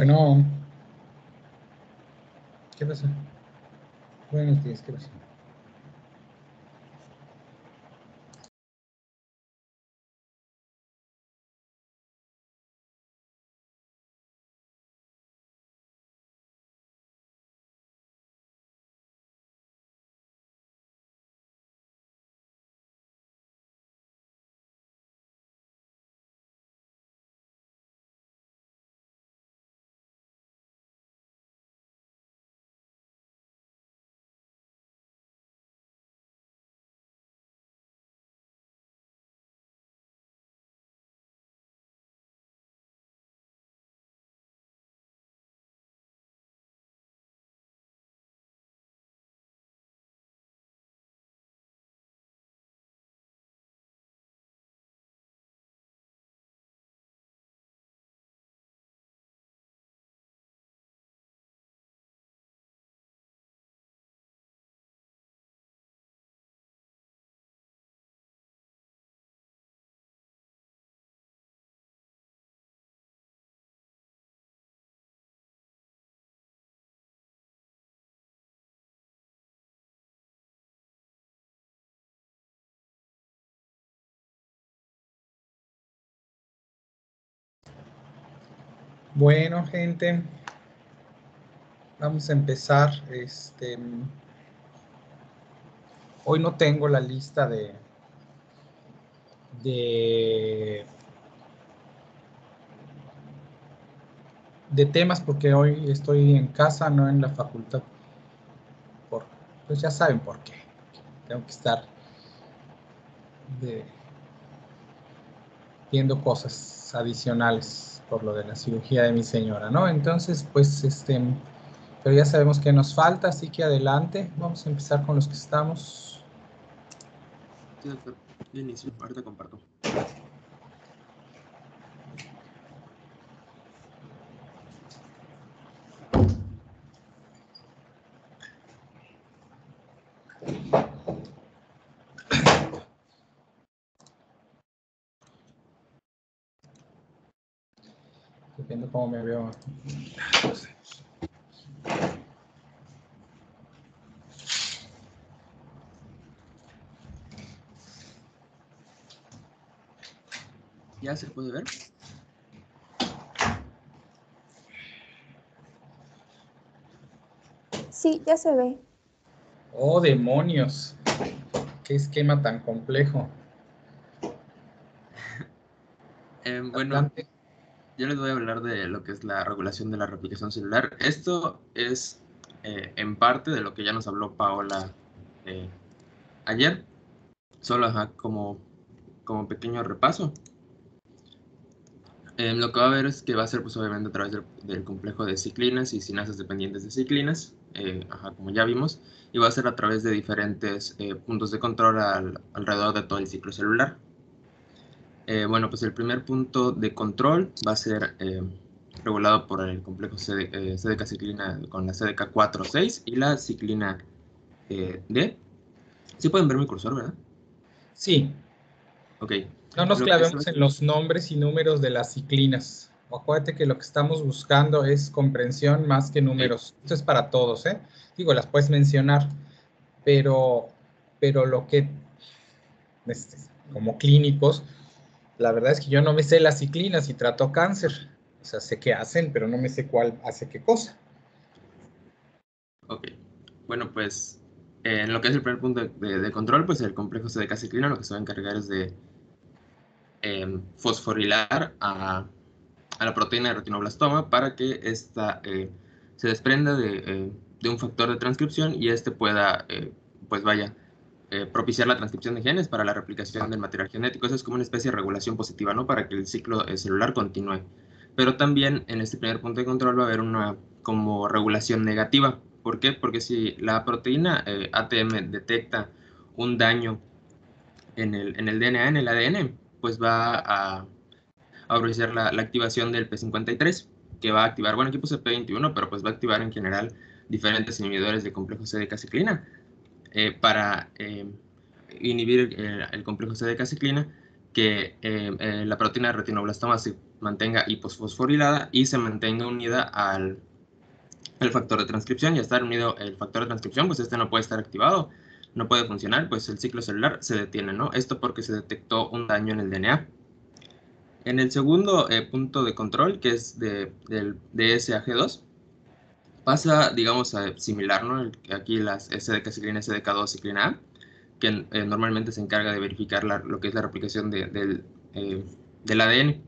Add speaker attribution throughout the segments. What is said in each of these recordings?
Speaker 1: Bueno, ¿qué pasa? Buenos días, ¿qué pasa? Bueno, gente, vamos a empezar. Hoy no tengo la lista de temas porque hoy estoy en casa, no en la facultad. Pues ya saben por qué. Tengo que estar viendo cosas adicionales por lo de la cirugía de mi señora, ¿no? Entonces, pues, pero ya sabemos que nos falta, así que adelante. Vamos a empezar con los que estamos.
Speaker 2: Sí, doctor. Yo inicio. Ahorita comparto.
Speaker 1: Depende cómo me veo. No sé.
Speaker 2: ¿Ya se puede ver?
Speaker 3: Sí, ya se ve.
Speaker 1: Oh, demonios. Qué esquema tan complejo.
Speaker 2: Bueno,
Speaker 1: Adelante.
Speaker 2: yo les voy a hablar de lo que es la regulación de la replicación celular. Esto es en parte de lo que ya nos habló Paola ayer, solo como pequeño repaso. Lo que va a ver es que va a ser pues obviamente a través del complejo de ciclinas y sinasas dependientes de ciclinas, como ya vimos, y va a ser a través de diferentes puntos de control alrededor de todo el ciclo celular. Bueno, pues el primer punto de control va a ser regulado por el complejo CDK-ciclina con la CDK4/6 y la ciclina D. Sí pueden ver mi cursor, ¿verdad?
Speaker 1: Sí.
Speaker 2: Ok.
Speaker 1: No nos
Speaker 2: Lo que
Speaker 1: clavemos en los nombres y números de las ciclinas. Acuérdate que lo que estamos buscando es comprensión más que números. Esto es para todos, ¿eh? Digo, las puedes mencionar, pero lo que, como clínicos, la verdad es que yo no me sé las ciclinas y trato cáncer. O sea, sé qué hacen, pero no me sé cuál hace qué cosa.
Speaker 2: Ok. Bueno, pues en lo que es el primer punto de control, pues el complejo CDK-ciclina lo que se va a encargar es de fosforilar a la proteína de retinoblastoma para que ésta se desprenda de un factor de transcripción y este pueda, pues vaya, propiciar la transcripción de genes para la replicación del material genético. Eso es como una especie de regulación positiva, ¿no? Para que el ciclo celular continúe. Pero también en este primer punto de control va a haber una como regulación negativa. ¿Por qué? Porque si la proteína ATM detecta un daño en el DNA, en el ADN, pues va a favorecer la activación del P53, que va a activar, bueno, aquí puse P21, pero pues va a activar en general diferentes inhibidores de complejo CDK-ciclina para inhibir el complejo CDK-ciclina que la proteína de retinoblastoma se mantenga hiposfosforilada y se mantenga unida al factor de transcripción. Y al estar unido el factor de transcripción, pues este no puede estar activado, no puede funcionar, pues el ciclo celular se detiene, ¿no? Esto porque se detectó un daño en el DNA. En el segundo punto de control, que es del DSAG2, pasa, digamos, a similar, ¿no? Aquí las SDK-ciclina, SDK2, ciclina A, que normalmente se encarga de verificar lo que es la replicación del ADN.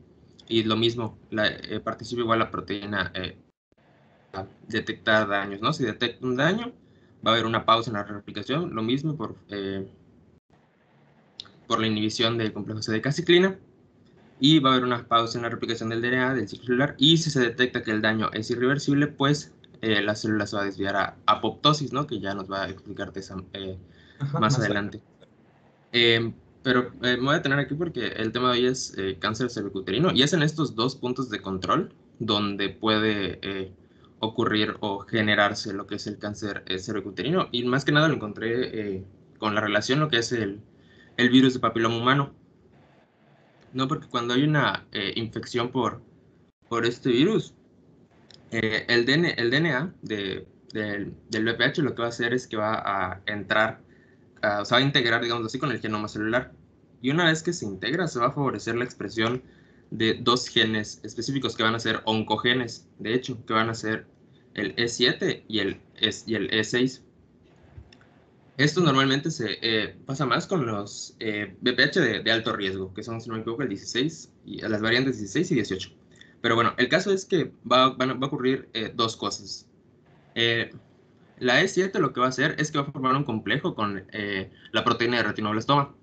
Speaker 2: Y lo mismo, participa igual la proteína a detectar daños, ¿no? Si detecta un daño, va a haber una pausa en la replicación, lo mismo por la inhibición del complejo SDK-ciclina, y va a haber una pausa en la replicación del DNA, del ciclo celular, y si se detecta que el daño es irreversible, pues la célula se va a desviar a apoptosis, ¿no? Que ya nos va a explicar
Speaker 1: Ajá,
Speaker 2: más adelante. Pero me voy a detener aquí porque el tema de hoy es cáncer cervicuterino, y es en estos dos puntos de control donde puede ocurrir o generarse lo que es el cáncer cervicuterino, y más que nada lo encontré con la relación lo que es el virus de papiloma humano, ¿no? Porque cuando hay una infección por este virus, el DNA del VPH lo que va a hacer es que va a entrar, o sea, va a integrar, digamos así, con el genoma celular. Y una vez que se integra, se va a favorecer la expresión de dos genes específicos que van a ser oncogenes, de hecho, que van a ser el E7 y el E6. Esto normalmente se pasa más con los VPH de alto riesgo, que son, si no me equivoco, el 16 y las variantes 16 y 18. Pero bueno, el caso es que va a ocurrir dos cosas. La E7 lo que va a hacer es que va a formar un complejo con la proteína de retinoblastoma.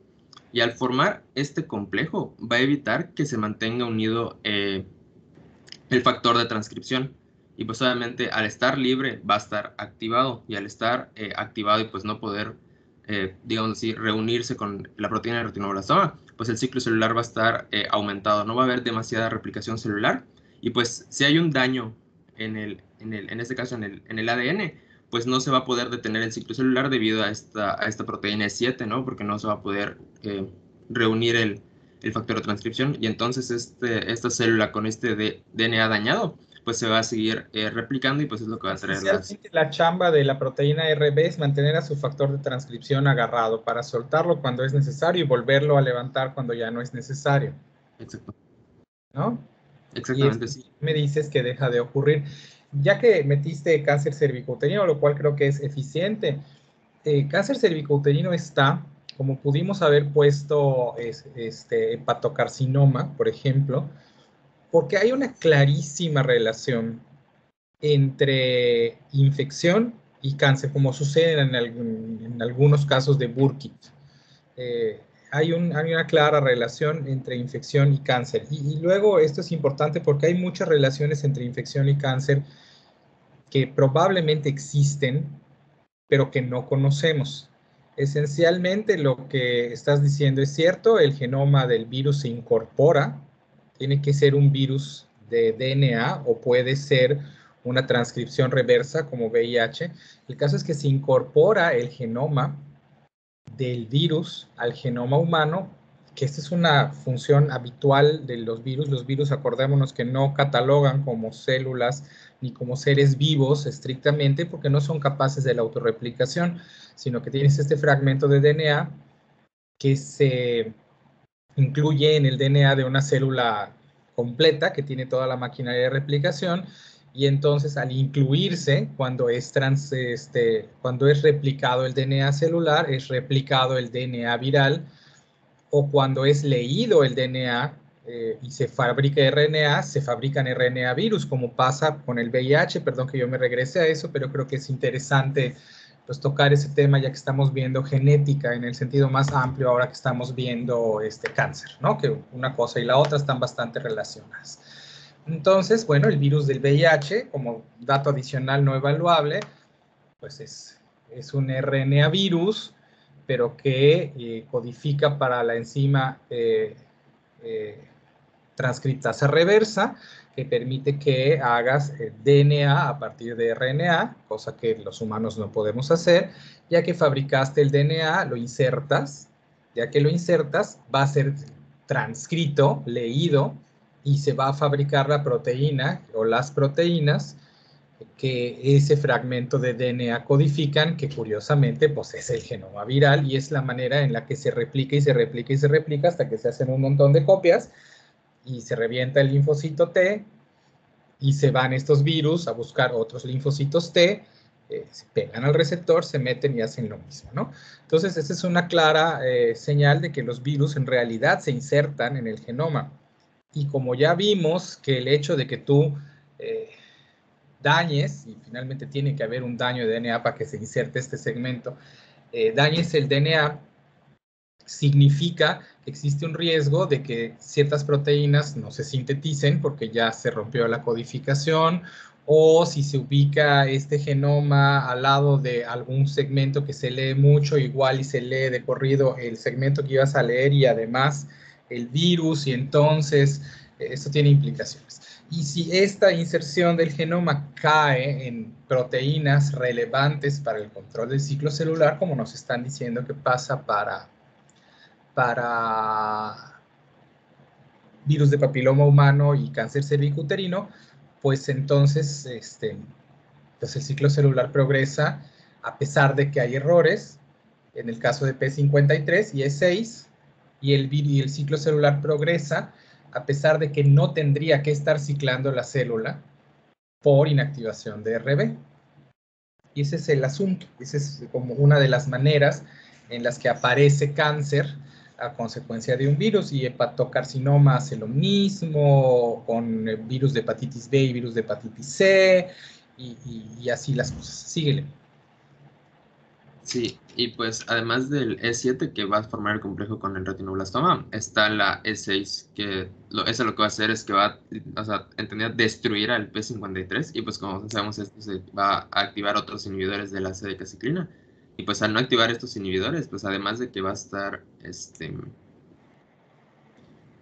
Speaker 2: Y al formar este complejo, va a evitar que se mantenga unido el factor de transcripción. Y pues obviamente al estar libre va a estar activado. Y al estar activado y pues no poder, digamos así, reunirse con la proteína de retinoblastoma, pues el ciclo celular va a estar aumentado. No va a haber demasiada replicación celular. Y pues si hay un daño en este caso en el ADN, pues no se va a poder detener el ciclo celular debido a esta proteína E7, ¿no? Porque no se va a poder reunir el factor de transcripción, y entonces esta célula con este DNA dañado, pues se va a seguir replicando, y pues es lo que va a traer
Speaker 1: Esencialmente la chamba de la proteína RB es mantener a su factor de transcripción agarrado para soltarlo cuando es necesario y volverlo a levantar cuando ya no es necesario,
Speaker 2: Exacto.
Speaker 1: ¿no? Y
Speaker 2: Exactamente,
Speaker 1: esto
Speaker 2: sí.
Speaker 1: me dices que deja de ocurrir. Ya que metiste cáncer cervicouterino, lo cual creo que es eficiente, cáncer cervicouterino está, como pudimos haber puesto hepatocarcinoma, por ejemplo, porque hay una clarísima relación entre infección y cáncer, como sucede en algunos casos de Burkitt. Eh, hay una clara relación entre infección y cáncer. Y luego esto es importante porque hay muchas relaciones entre infección y cáncer que probablemente existen, pero que no conocemos. Esencialmente lo que estás diciendo es cierto, el genoma del virus se incorpora, tiene que ser un virus de DNA o puede ser una transcripción reversa como VIH. El caso es que se incorpora el genoma del virus al genoma humano, que esta es una función habitual de los virus. Los virus, acordémonos que no catalogan como células ni como seres vivos estrictamente porque no son capaces de la autorreplicación, sino que tienes este fragmento de DNA que se incluye en el DNA de una célula completa que tiene toda la maquinaria de replicación, y entonces al incluirse, cuando cuando es replicado el DNA celular, es replicado el DNA viral, o cuando es leído el DNA y se fabrica RNA, se fabrican RNA virus, como pasa con el VIH. Perdón que yo me regrese a eso, pero creo que es interesante pues tocar ese tema ya que estamos viendo genética en el sentido más amplio ahora que estamos viendo cáncer, ¿no? Que una cosa y la otra están bastante relacionadas. Entonces, bueno, el virus del VIH, como dato adicional no evaluable, pues es un RNA virus, pero que codifica para la enzima transcriptasa reversa, que permite que hagas DNA a partir de RNA, cosa que los humanos no podemos hacer. Ya que fabricaste el DNA, lo insertas, ya que lo insertas, va a ser transcrito, leído, y se va a fabricar la proteína o las proteínas que ese fragmento de DNA codifican, que curiosamente pues es el genoma viral y es la manera en la que se replica y se replica y se replica hasta que se hacen un montón de copias y se revienta el linfocito T y se van estos virus a buscar otros linfocitos T, se pegan al receptor, se meten y hacen lo mismo, ¿no? Entonces, esa es una clara señal de que los virus en realidad se insertan en el genoma. Y como ya vimos que el hecho de que tú dañes, y finalmente tiene que haber un daño de DNA para que se inserte este segmento, dañes el DNA, significa que existe un riesgo de que ciertas proteínas no se sinteticen porque ya se rompió la codificación, o si se ubica este genoma al lado de algún segmento que se lee mucho, igual y se lee de corrido el segmento que ibas a leer y además el virus, y entonces esto tiene implicaciones. Y si esta inserción del genoma cae en proteínas relevantes para el control del ciclo celular, como nos están diciendo que pasa para virus de papiloma humano y cáncer cervicuterino, pues entonces pues el ciclo celular progresa a pesar de que hay errores, en el caso de P53 y E6, y el ciclo celular progresa a pesar de que no tendría que estar ciclando la célula por inactivación de RB. Y ese es el asunto, esa es como una de las maneras en las que aparece cáncer a consecuencia de un virus, y hepatocarcinoma hace lo mismo, con virus de hepatitis B y virus de hepatitis C, y así las cosas. Síguele.
Speaker 2: Sí, y pues además del E7 que va a formar el complejo con el retinoblastoma, está la E6 que eso lo que va a hacer es que va a entender, destruir al P53 y pues como sabemos esto se va a activar otros inhibidores de la CD-ciclina y pues al no activar estos inhibidores, pues además de que va a estar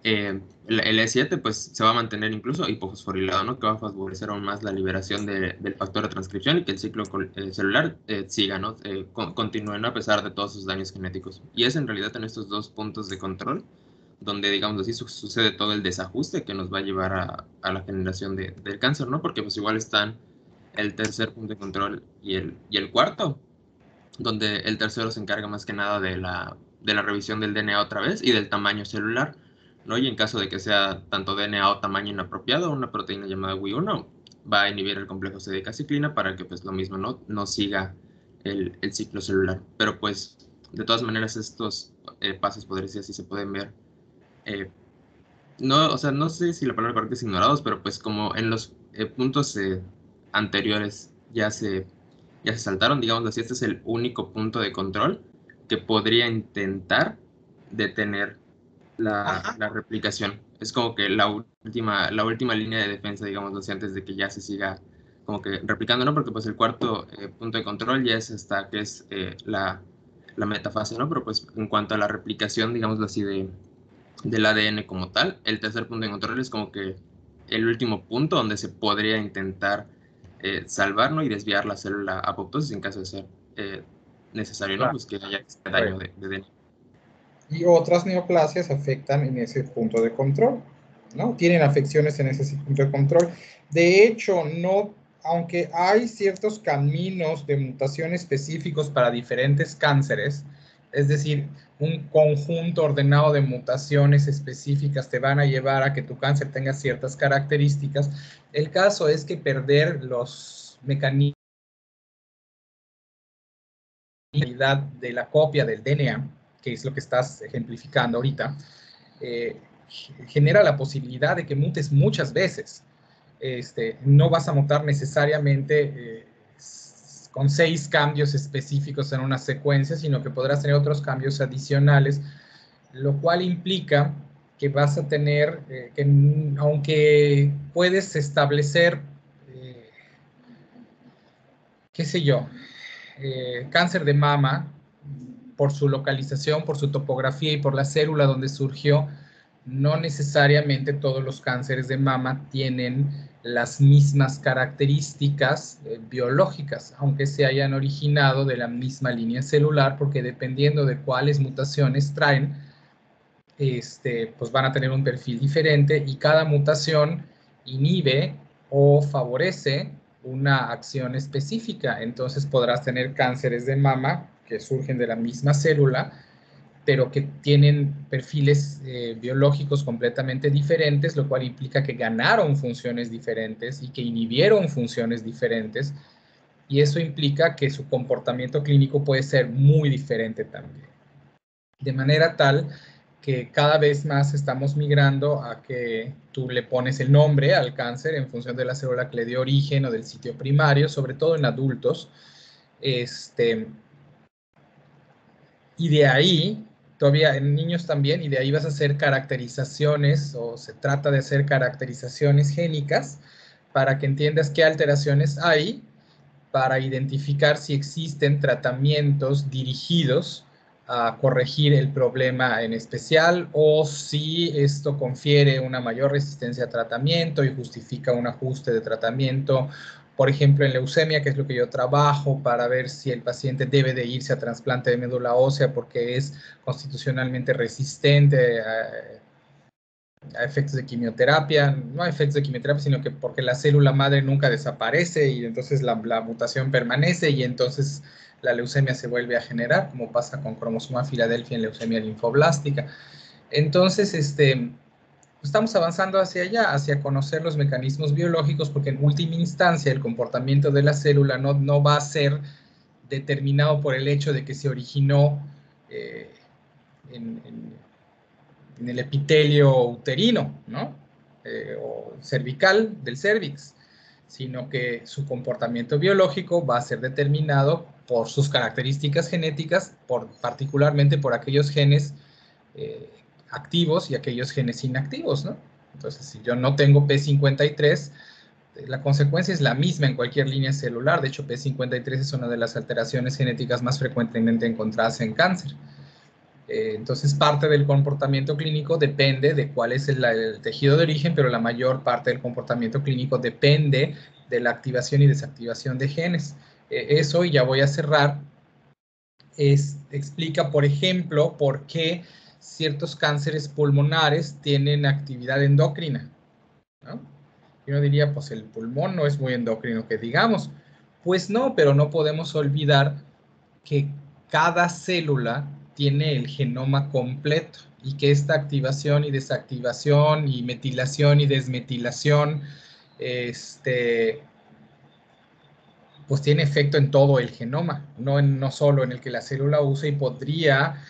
Speaker 2: el E7 pues se va a mantener incluso hipofosforilado, ¿no? Que va a favorecer aún más la liberación del factor de transcripción y que el ciclo celular siga, ¿no? Continúe, ¿no? A pesar de todos sus daños genéticos. Y es en realidad en estos dos puntos de control donde, digamos así, sucede todo el desajuste que nos va a llevar a la generación del cáncer, ¿no? Porque pues igual están el tercer punto de control y el cuarto, donde el tercero se encarga más que nada de la revisión del DNA otra vez y del tamaño celular, ¿no? Y en caso de que sea tanto DNA o tamaño inapropiado, una proteína llamada Wi1 va a inhibir el complejo CD-ciclina para que pues lo mismo no siga el ciclo celular. Pero pues de todas maneras estos pasos, podría decir así, se pueden ver, no, o sea, no sé si la palabra correcta es ignorados, pero pues como en los puntos anteriores ya se saltaron, digamos así, este es el único punto de control que podría intentar detener la replicación. Es como que la última línea de defensa, digamos así, antes de que ya se siga como que replicando, ¿no? Porque pues el cuarto punto de control ya es hasta que es la metafase, ¿no? Pero pues en cuanto a la replicación, digamos así, del ADN como tal, el tercer punto de control es como que el último punto donde se podría intentar salvar, ¿no? Y desviar la célula apoptosis en caso de ser necesario, ¿no?
Speaker 1: Claro.
Speaker 2: Pues que haya este daño de DNA.
Speaker 1: Y otras neoplasias afectan en ese punto de control, ¿no? Tienen afecciones en ese punto de control. De hecho, no, aunque hay ciertos caminos de mutación específicos para diferentes cánceres, es decir, un conjunto ordenado de mutaciones específicas te van a llevar a que tu cáncer tenga ciertas características. El caso es que perder los mecanismos de la copia del DNA, que es lo que estás ejemplificando ahorita, genera la posibilidad de que mutes muchas veces. No vas a mutar necesariamente con 6 cambios específicos en una secuencia, sino que podrás tener otros cambios adicionales, lo cual implica que vas a tener, que aunque puedes establecer, qué sé yo, cáncer de mama, por su localización, por su topografía y por la célula donde surgió, no necesariamente todos los cánceres de mama tienen las mismas características biológicas, aunque se hayan originado de la misma línea celular, porque dependiendo de cuáles mutaciones traen, pues van a tener un perfil diferente y cada mutación inhibe o favorece una acción específica. Entonces podrás tener cánceres de mama que surgen de la misma célula, pero que tienen perfiles biológicos completamente diferentes, lo cual implica que ganaron funciones diferentes y que inhibieron funciones diferentes, y eso implica que su comportamiento clínico puede ser muy diferente también. De manera tal que cada vez más estamos migrando a que tú le pones el nombre al cáncer en función de la célula que le dio origen o del sitio primario, sobre todo en adultos. Y de ahí, todavía en niños también, y de ahí vas a hacer caracterizaciones, o se trata de hacer caracterizaciones génicas para que entiendas qué alteraciones hay, para identificar si existen tratamientos dirigidos a corregir el problema en especial, o si esto confiere una mayor resistencia a tratamiento y justifica un ajuste de tratamiento. Por ejemplo, en leucemia, que es lo que yo trabajo, para ver si el paciente debe de irse a trasplante de médula ósea porque es constitucionalmente resistente a efectos de quimioterapia, no a efectos de quimioterapia, sino que porque la célula madre nunca desaparece y entonces la mutación permanece y entonces la leucemia se vuelve a generar, como pasa con cromosoma Filadelfia en leucemia linfoblástica. Entonces, estamos avanzando hacia allá, hacia conocer los mecanismos biológicos, porque en última instancia el comportamiento de la célula no va a ser determinado por el hecho de que se originó eh, en, en el epitelio uterino, ¿no? O cervical del cervix, sino que su comportamiento biológico va a ser determinado por sus características genéticas, particularmente por aquellos genes activos y aquellos genes inactivos, ¿no? Entonces, si yo no tengo P53, la consecuencia es la misma en cualquier línea celular. De hecho, P53 es una de las alteraciones genéticas más frecuentemente encontradas en cáncer. Entonces, parte del comportamiento clínico depende de cuál es el tejido de origen, pero la mayor parte del comportamiento clínico depende de la activación y desactivación de genes. Eso, y ya voy a cerrar, explica, por ejemplo, por qué ciertos cánceres pulmonares tienen actividad endocrina, ¿no? Yo diría, pues el pulmón no es muy endocrino, que digamos. Pues no, pero no podemos olvidar que cada célula tiene el genoma completo y que esta activación y desactivación y metilación y desmetilación, pues tiene efecto en todo el genoma, no solo en el que la célula usa, y podría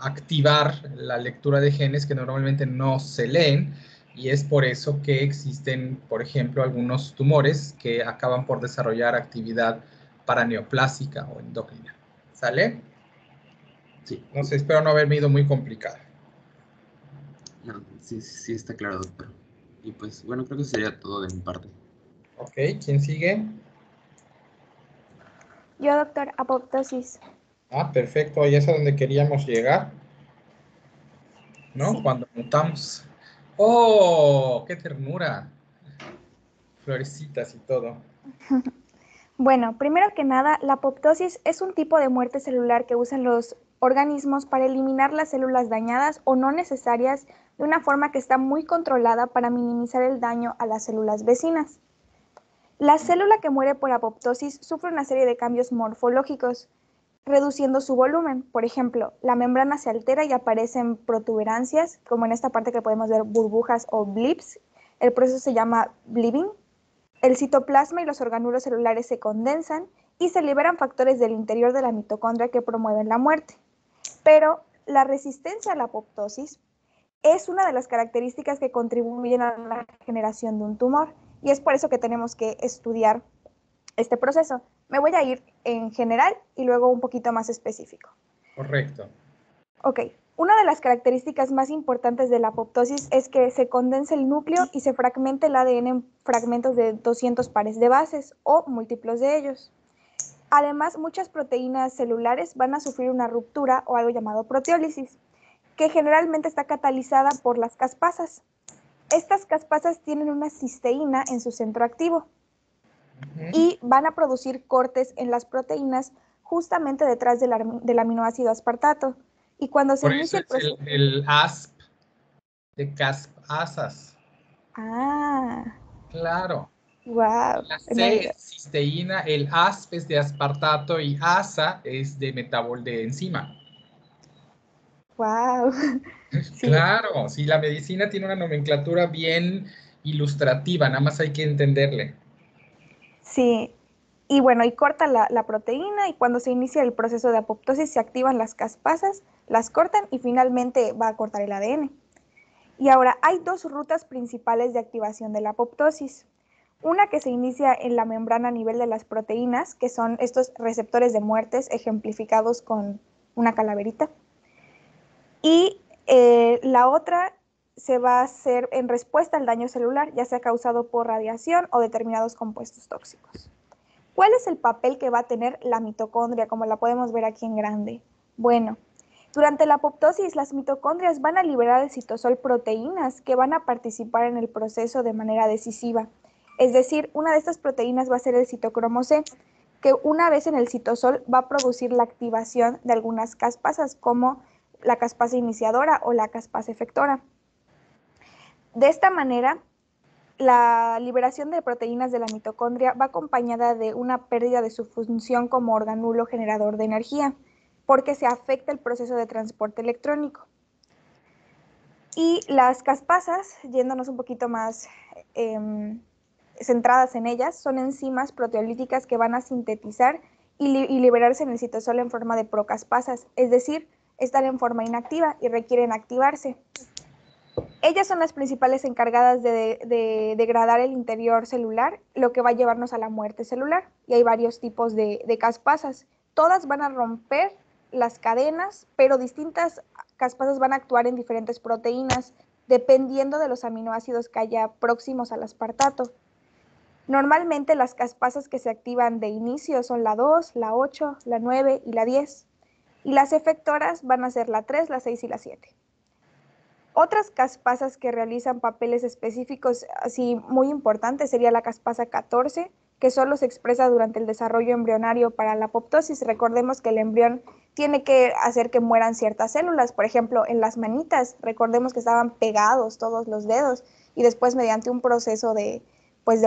Speaker 1: activar la lectura de genes que normalmente no se leen, y es por eso que existen, por ejemplo, algunos tumores que acaban por desarrollar actividad paraneoplásica o endocrina. ¿Sale?
Speaker 2: Sí.
Speaker 1: No sé, espero no haberme ido muy complicado.
Speaker 2: No, sí, sí está claro, doctor. Y pues, bueno, creo que sería todo de mi parte.
Speaker 1: Ok, ¿quién sigue?
Speaker 3: Yo, doctor, apoptosis.
Speaker 1: Ah, perfecto, ahí es a donde queríamos llegar, ¿no?
Speaker 3: Sí.
Speaker 1: Cuando mutamos. ¡Oh! ¡Qué ternura! Florecitas y todo.
Speaker 3: Bueno, primero que nada, la apoptosis es un tipo de muerte celular que usan los organismos para eliminar las células dañadas o no necesarias de una forma que está muy controlada para minimizar el daño a las células vecinas. La célula que muere por apoptosis sufre una serie de cambios morfológicos, reduciendo su volumen. Por ejemplo, la membrana se altera y aparecen protuberancias, como en esta parte que podemos ver burbujas o blips. El proceso se llama blibbing. El citoplasma y los orgánulos celulares se condensan y se liberan factores del interior de la mitocondria que promueven la muerte. Pero la resistencia a la apoptosis es una de las características que contribuyen a la generación de un tumor, y es por eso que tenemos que estudiar este proceso. Me voy a ir en general y luego un poquito más específico.
Speaker 1: Correcto.
Speaker 3: Ok, una de las características más importantes de la apoptosis es que se condensa el núcleo y se fragmenta el ADN en fragmentos de 200 pares de bases o múltiplos de ellos. Además, muchas proteínas celulares van a sufrir una ruptura o algo llamado proteólisis, que generalmente está catalizada por las caspasas. Estas caspasas tienen una cisteína en su centro activo y van a producir cortes en las proteínas justamente detrás del aminoácido aspartato, Y cuando se
Speaker 1: Por eso
Speaker 3: inicia el
Speaker 1: es
Speaker 3: proceso...
Speaker 1: el ASP de caspasas.
Speaker 3: Ah,
Speaker 1: Claro.
Speaker 3: wow.
Speaker 1: La C es cisteína, el ASP es de aspartato y ASA es de metabol de enzima.
Speaker 3: Wow. Sí,
Speaker 1: Claro, sí, la medicina tiene una nomenclatura bien ilustrativa, nada más hay que entenderle.
Speaker 3: sí. Y bueno, y corta la proteína y cuando se inicia el proceso de apoptosis se activan las caspasas, las cortan y finalmente va a cortar el ADN. Y ahora hay dos rutas principales de activación de la apoptosis. Una que se inicia en la membrana a nivel de las proteínas, que son estos receptores de muertes ejemplificados con una calaverita. Y la otra se va a hacer en respuesta al daño celular, ya sea causado por radiación o determinados compuestos tóxicos. ¿Cuál es el papel que va a tener la mitocondria, como la podemos ver aquí en grande? Bueno, durante la apoptosis, las mitocondrias van a liberar al citosol proteínas que van a participar en el proceso de manera decisiva. Es decir, una de estas proteínas va a ser el citocromo C, que una vez en el citosol va a producir la activación de algunas caspasas, como la caspasa iniciadora o la caspasa efectora. De esta manera, la liberación de proteínas de la mitocondria va acompañada de una pérdida de su función como organulo generador de energía, porque se afecta el proceso de transporte electrónico. Y las caspasas, yéndonos un poquito más centradas en ellas, son enzimas proteolíticas que van a sintetizar y liberarse en el citosol en forma de procaspasas, es decir, están en forma inactiva y requieren activarse. Ellas son las principales encargadas de degradar el interior celular, lo que va a llevarnos a la muerte celular. Y hay varios tipos de caspasas. Todas van a romper las cadenas, pero distintas caspasas van a actuar en diferentes proteínas, dependiendo de los aminoácidos que haya próximos al aspartato. Normalmente las caspasas que se activan de inicio son la 2, la 8, la 9 y la 10. Y las efectoras van a ser la 3, la 6 y la 7. Otras caspasas que realizan papeles específicos así muy importantes sería la caspasa 14, que solo se expresa durante el desarrollo embrionario para la apoptosis. Recordemos que el embrión tiene que hacer que mueran ciertas células, por ejemplo, en las manitas, recordemos que estaban pegados todos los dedos y después mediante un proceso de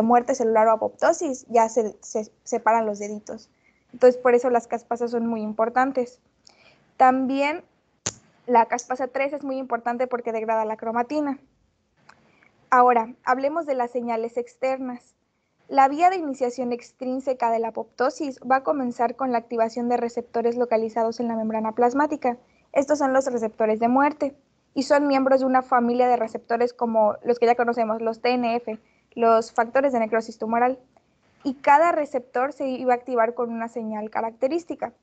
Speaker 3: muerte celular o apoptosis ya se separan los deditos. Entonces, por eso las caspasas son muy importantes. También la caspasa 3 es muy importante porque degrada la cromatina. Ahora, hablemos de las señales externas. La vía de iniciación extrínseca de la apoptosis va a comenzar con la activación de receptores localizados en la membrana plasmática. Estos son los receptores de muerte y son miembros de una familia de receptores como los que ya conocemos, los TNF, los factores de necrosis tumoral. Y cada receptor se iba a activar con una señal característica.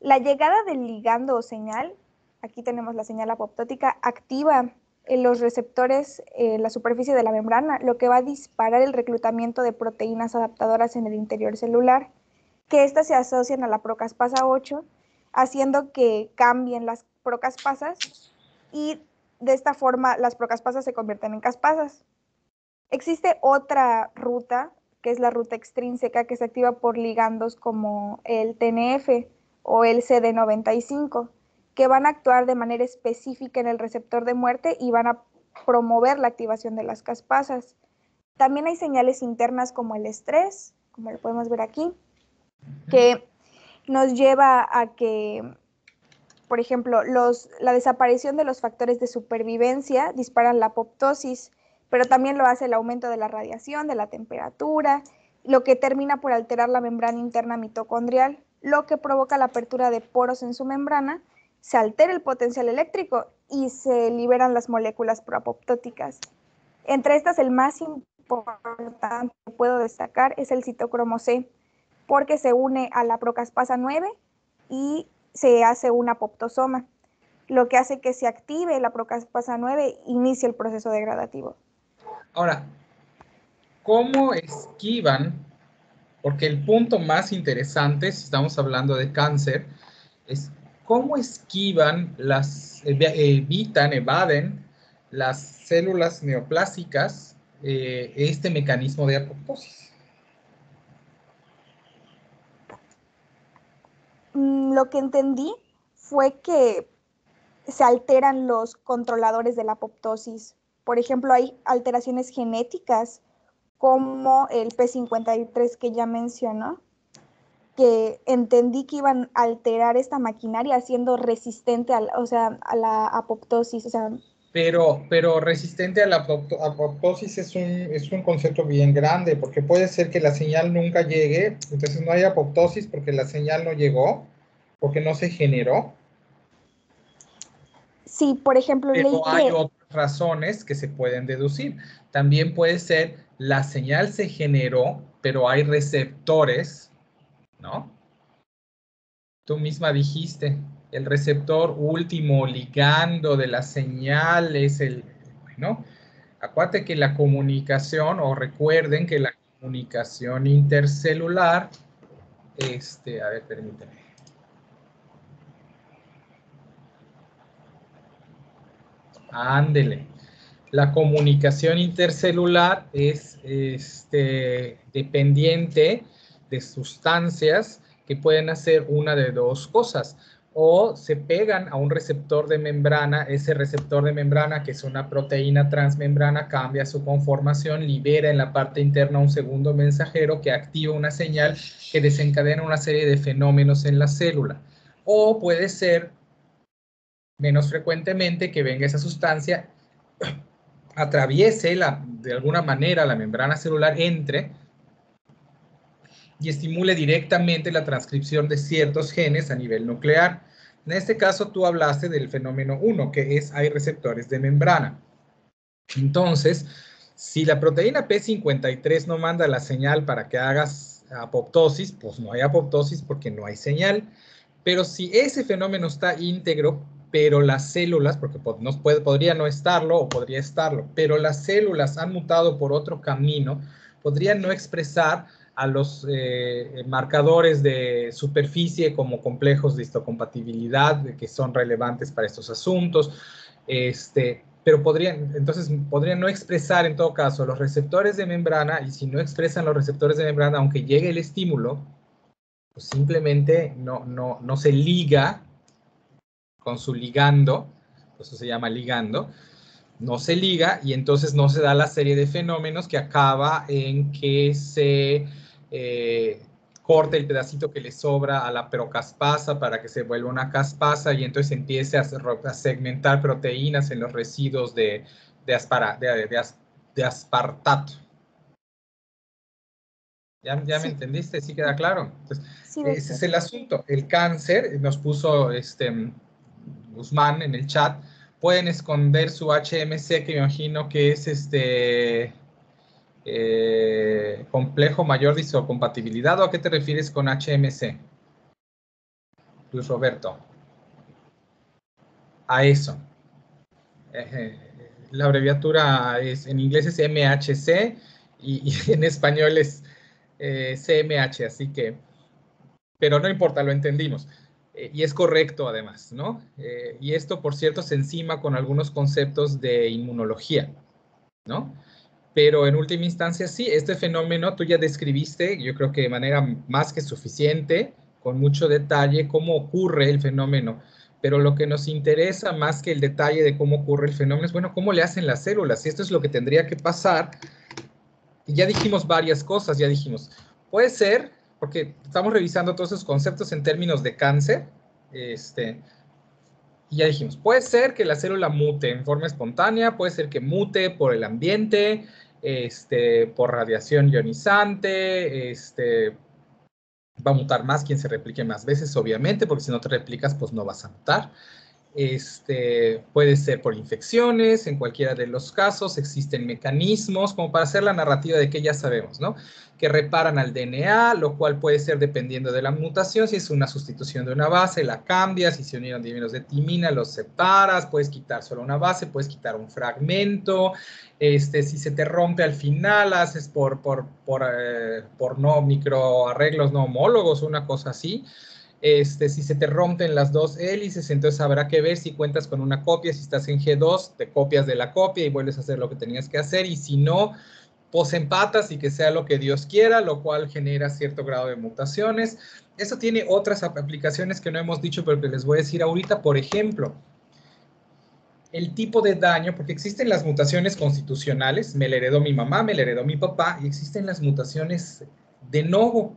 Speaker 3: La llegada del ligando o señal, aquí tenemos la señal apoptótica, activa en los receptores en la superficie de la membrana, lo que va a disparar el reclutamiento de proteínas adaptadoras en el interior celular, que éstas se asocian a la procaspasa 8, haciendo que cambien las procaspasas y de esta forma las procaspasas se convierten en caspasas. Existe otra ruta, que es la ruta extrínseca, que se activa por ligandos como el TNF o el CD95, que van a actuar de manera específica en el receptor de muerte y van a promover la activación de las caspasas. También hay señales internas como el estrés, como lo podemos ver aquí, que nos lleva a que, por ejemplo, la desaparición de los factores de supervivencia disparan la apoptosis, pero también lo hace el aumento de la radiación, de la temperatura, lo que termina por alterar la membrana interna mitocondrial, lo que provoca la apertura de poros en su membrana, se altera el potencial eléctrico y se liberan las moléculas proapoptóticas. Entre estas, el más importante que puedo destacar es el citocromo C, porque se une a la procaspasa 9 y se hace un apoptosoma, lo que hace que se active la procaspasa 9 e inicie el proceso degradativo.
Speaker 1: Ahora, ¿cómo esquivan? Porque el punto más interesante, si estamos hablando de cáncer, es cómo esquivan evaden las células neoplásicas este mecanismo de apoptosis.
Speaker 3: Lo que entendí fue que se alteran los controladores de la apoptosis. Por ejemplo, hay alteraciones genéticas como el P53 que ya mencionó, que entendí que iban a alterar esta maquinaria haciendo resistente a la apoptosis.
Speaker 1: Pero resistente a la apoptosis es un concepto bien grande, porque puede ser que la señal nunca llegue, entonces no hay apoptosis porque la señal no llegó, porque no se generó.
Speaker 3: Sí, por ejemplo,
Speaker 1: pero hay otras razones que se pueden deducir. También puede ser la señal se generó, pero hay receptores, ¿no? Tú misma dijiste, el receptor último ligando de la señal es bueno, acuérdate que la comunicación, o recuerden que la comunicación intercelular, a ver, permíteme. Ándele. La comunicación intercelular es dependiente de sustancias que pueden hacer una de dos cosas. O se pegan a un receptor de membrana, ese receptor de membrana, que es una proteína transmembrana, cambia su conformación, libera en la parte interna un segundo mensajero que activa una señal que desencadena una serie de fenómenos en la célula. O puede ser, menos frecuentemente, que venga esa sustancia, atraviese de alguna manera la membrana celular, entre y estimule directamente la transcripción de ciertos genes a nivel nuclear. En este caso, tú hablaste del fenómeno 1, que es hay receptores de membrana. Entonces, si la proteína P53 no manda la señal para que hagas apoptosis, pues no hay apoptosis porque no hay señal. Pero si ese fenómeno está íntegro, pero las células, porque podría no estarlo o podría estarlo, pero las células han mutado por otro camino, podrían no expresar a los marcadores de superficie como complejos de histocompatibilidad que son relevantes para estos asuntos, pero entonces podrían no expresar en todo caso los receptores de membrana, y si no expresan los receptores de membrana, aunque llegue el estímulo, pues simplemente no se liga con su ligando, eso se llama ligando, no se liga y entonces no se da la serie de fenómenos que acaba en que se corte el pedacito que le sobra a la procaspasa para que se vuelva una caspasa y entonces empiece a segmentar proteínas en los residuos de aspartato. ¿Ya me entendiste? ¿Sí queda claro? Entonces,
Speaker 3: sí,
Speaker 1: ese es el asunto. El cáncer, nos puso Guzmán en el chat, pueden esconder su HMC, que me imagino que es complejo mayor de histocompatibilidad. ¿O a qué te refieres con HMC, Luis Roberto? A eso. La abreviatura en inglés es MHC y en español es CMH, así que, pero no importa, lo entendimos. Y es correcto además, ¿no? Y esto, por cierto, se encima con algunos conceptos de inmunología, ¿no? Pero en última instancia, sí, este fenómeno tú ya describiste, yo creo que de manera más que suficiente, con mucho detalle, cómo ocurre el fenómeno. Pero lo que nos interesa más que el detalle de cómo ocurre el fenómeno es, bueno, cómo le hacen las células. Y esto es lo que tendría que pasar. Y ya dijimos varias cosas, ya dijimos, puede ser, porque estamos revisando todos esos conceptos en términos de cáncer, y ya dijimos, puede ser que la célula mute en forma espontánea, puede ser que mute por el ambiente, por radiación ionizante, va a mutar más quien se replique más veces, obviamente, porque si no te replicas, pues no vas a mutar. Puede ser por infecciones, en cualquiera de los casos existen mecanismos como para hacer la narrativa de que ya sabemos, ¿no? Que reparan al DNA, lo cual puede ser dependiendo de la mutación, si es una sustitución de una base, la cambias, si se unieron divinos de timina, los separas, puedes quitar solo una base, puedes quitar un fragmento, si se te rompe al final, haces por no microarreglos no homólogos, una cosa así. Si se te rompen las dos hélices, entonces habrá que ver si cuentas con una copia. Si estás en G2, te copias de la copia y vuelves a hacer lo que tenías que hacer. Y si no, posen patas y que sea lo que Dios quiera, lo cual genera cierto grado de mutaciones. Eso tiene otras aplicaciones que no hemos dicho, pero que les voy a decir ahorita. Por ejemplo, el tipo de daño, porque existen las mutaciones constitucionales, me la heredó mi mamá, me la heredó mi papá, y existen las mutaciones de novo,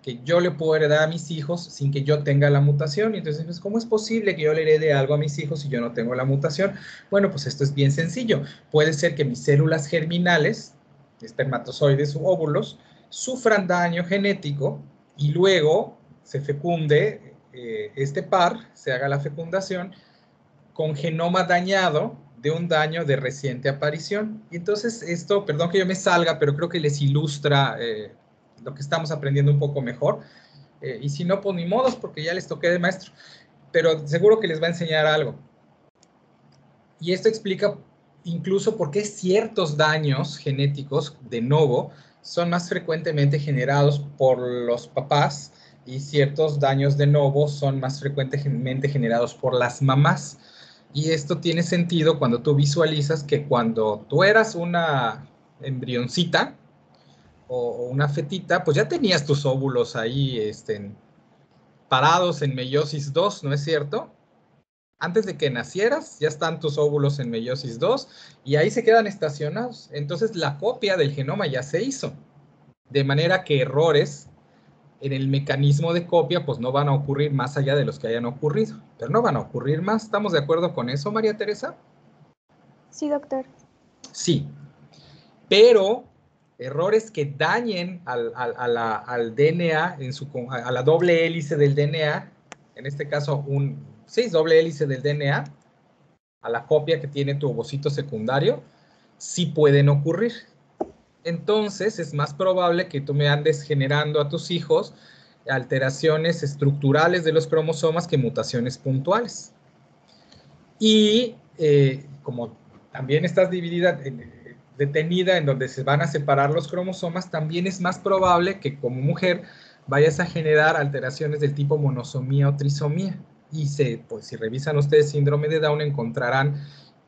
Speaker 1: que yo le puedo heredar a mis hijos sin que yo tenga la mutación. Y entonces, pues, ¿cómo es posible que yo le herede algo a mis hijos si yo no tengo la mutación? Bueno, pues esto es bien sencillo. Puede ser que mis células germinales, espermatozoides u óvulos, sufran daño genético y luego se fecunde este par, se haga la fecundación con genoma dañado de un daño de reciente aparición. Y entonces esto, perdón que yo me salga, pero creo que les ilustra lo que estamos aprendiendo un poco mejor. Y si no, pues ni modos, porque ya les toqué de maestro. Pero seguro que les va a enseñar algo. Y esto explica incluso por qué ciertos daños genéticos de novo son más frecuentemente generados por los papás y ciertos daños de novo son más frecuentemente generados por las mamás. Y esto tiene sentido cuando tú visualizas que cuando tú eras una embrioncita o una fetita, pues ya tenías tus óvulos ahí parados en meiosis 2, ¿no es cierto? Antes de que nacieras, ya están tus óvulos en meiosis 2 y ahí se quedan estacionados. Entonces la copia del genoma ya se hizo. De manera que errores en el mecanismo de copia pues no van a ocurrir más allá de los que hayan ocurrido. Pero no van a ocurrir más. ¿Estamos de acuerdo con eso, María Teresa?
Speaker 3: Sí, doctor.
Speaker 1: Sí. Pero errores que dañen al DNA, a la doble hélice del DNA, en este caso doble hélice del DNA, a la copia que tiene tu ovocito secundario, sí pueden ocurrir. Entonces es más probable que tú me andes generando a tus hijos alteraciones estructurales de los cromosomas que mutaciones puntuales. Y como también estás detenida en donde se van a separar los cromosomas, también es más probable que como mujer vayas a generar alteraciones del tipo monosomía o trisomía. Y pues, si revisan ustedes síndrome de Down, encontrarán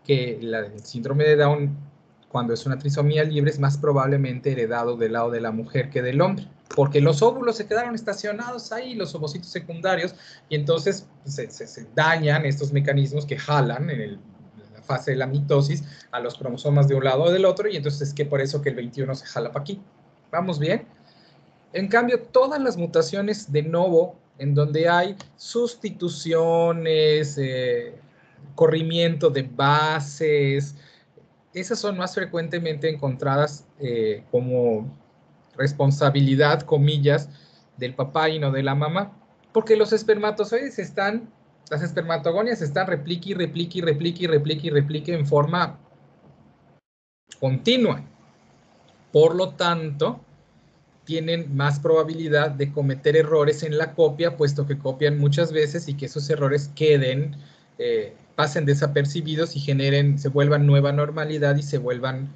Speaker 1: que el síndrome de Down, cuando es una trisomía libre, es más probablemente heredado del lado de la mujer que del hombre, porque los óvulos se quedaron estacionados ahí, los ovocitos secundarios, y entonces se dañan estos mecanismos que jalan en la fase de la mitosis a los cromosomas de un lado o del otro, y entonces es que por eso que el 21 se jala para aquí. ¿Vamos bien? En cambio, todas las mutaciones de novo, en donde hay sustituciones, corrimiento de bases, esas son más frecuentemente encontradas como responsabilidad, comillas, del papá y no de la mamá, porque los espermatozoides las espermatogonias están replique y replique y replique y replique y replique en forma continua. Por lo tanto, tienen más probabilidad de cometer errores en la copia, puesto que copian muchas veces y que esos errores pasen desapercibidos y se vuelvan nueva normalidad y se vuelvan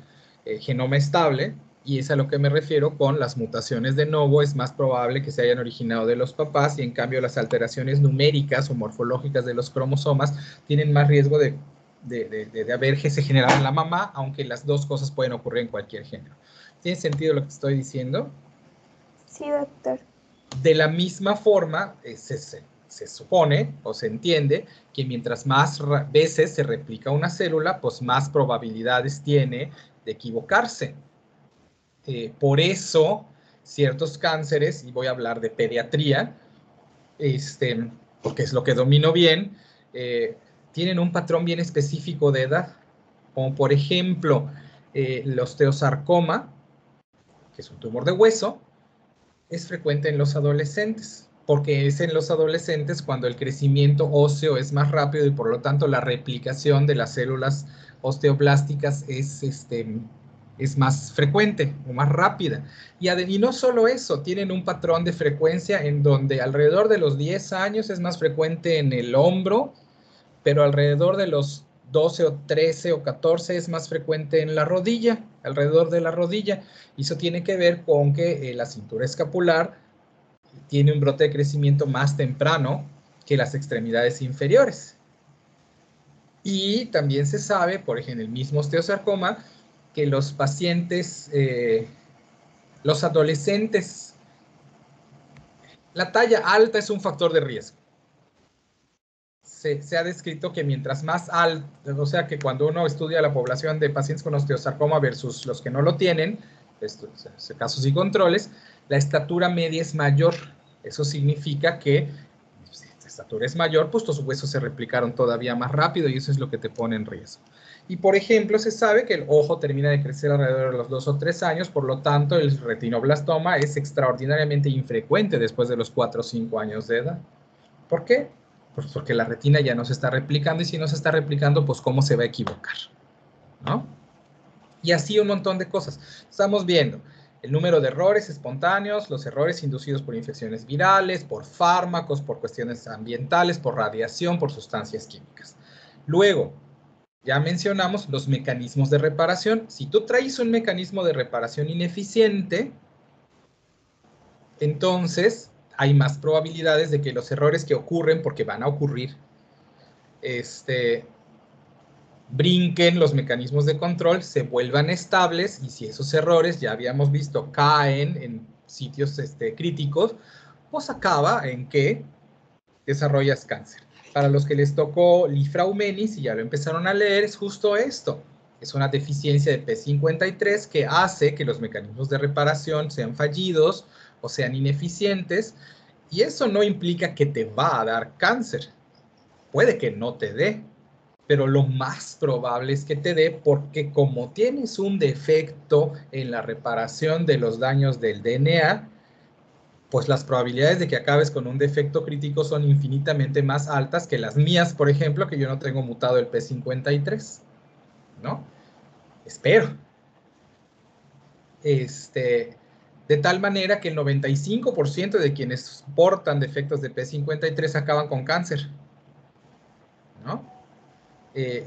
Speaker 1: genoma estable. Y es a lo que me refiero con las mutaciones de novo. Es más probable que se hayan originado de los papás y en cambio las alteraciones numéricas o morfológicas de los cromosomas tienen más riesgo de haberse generado en la mamá, aunque las dos cosas pueden ocurrir en cualquier género. ¿Tiene sentido lo que estoy diciendo?
Speaker 3: Sí, doctor.
Speaker 1: De la misma forma, se supone o se entiende que mientras más veces se replica una célula, pues más probabilidades tiene de equivocarse. Por eso, ciertos cánceres, y voy a hablar de pediatría, porque es lo que domino bien, tienen un patrón bien específico de edad, como por ejemplo el osteosarcoma, que es un tumor de hueso, es frecuente en los adolescentes, porque es en los adolescentes cuando el crecimiento óseo es más rápido y por lo tanto la replicación de las células osteoblásticas es más frecuente o más rápida. Y no solo eso, tienen un patrón de frecuencia en donde alrededor de los 10 años es más frecuente en el hombro, pero alrededor de los 12 o 13 o 14 es más frecuente en la rodilla, alrededor de la rodilla. Y eso tiene que ver con que la cintura escapular tiene un brote de crecimiento más temprano que las extremidades inferiores. Y también se sabe, por ejemplo, el mismo osteosarcoma, que los pacientes, los adolescentes, la talla alta es un factor de riesgo. Se ha descrito que mientras más alto, o sea que cuando uno estudia la población de pacientes con osteosarcoma versus los que no lo tienen, estos casos y controles, la estatura media es mayor. Eso significa que si la estatura es mayor, pues tus huesos se replicaron todavía más rápido y eso es lo que te pone en riesgo. Y por ejemplo, se sabe que el ojo termina de crecer alrededor de los 2 o 3 años, por lo tanto el retinoblastoma es extraordinariamente infrecuente después de los 4 o 5 años de edad. ¿Por qué? Pues porque la retina ya no se está replicando y si no se está replicando, pues cómo se va a equivocar, ¿no? Y así un montón de cosas. Estamos viendo el número de errores espontáneos, los errores inducidos por infecciones virales, por fármacos, por cuestiones ambientales, por radiación, por sustancias químicas. Luego, ya mencionamos los mecanismos de reparación. Si tú traes un mecanismo de reparación ineficiente, entonces hay más probabilidades de que los errores que ocurren, porque van a ocurrir, brinquen los mecanismos de control, se vuelvan estables y si esos errores, ya habíamos visto, caen en sitios críticos, pues acaba en que desarrollas cáncer. Para los que les tocó Lifraumenis y ya lo empezaron a leer, es justo esto. Es una deficiencia de P53 que hace que los mecanismos de reparación sean fallidos o sean ineficientes y eso no implica que te va a dar cáncer. Puede que no te dé, pero lo más probable es que te dé porque como tienes un defecto en la reparación de los daños del DNA, pues las probabilidades de que acabes con un defecto crítico son infinitamente más altas que las mías, por ejemplo, que yo no tengo mutado el P53, ¿no? Espero. De tal manera que el 95% de quienes portan defectos de P53 acaban con cáncer, ¿no?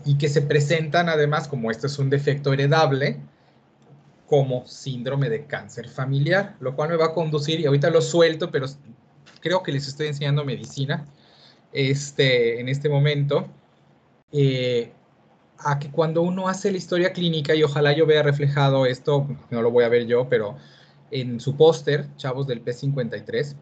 Speaker 1: Y que se presentan además, como esto es un defecto heredable, como síndrome de cáncer familiar, lo cual me va a conducir, y ahorita lo suelto, pero creo que les estoy enseñando medicina en este momento, a que cuando uno hace la historia clínica, y ojalá yo vea reflejado esto, no lo voy a ver yo, pero en su póster, chavos del P53,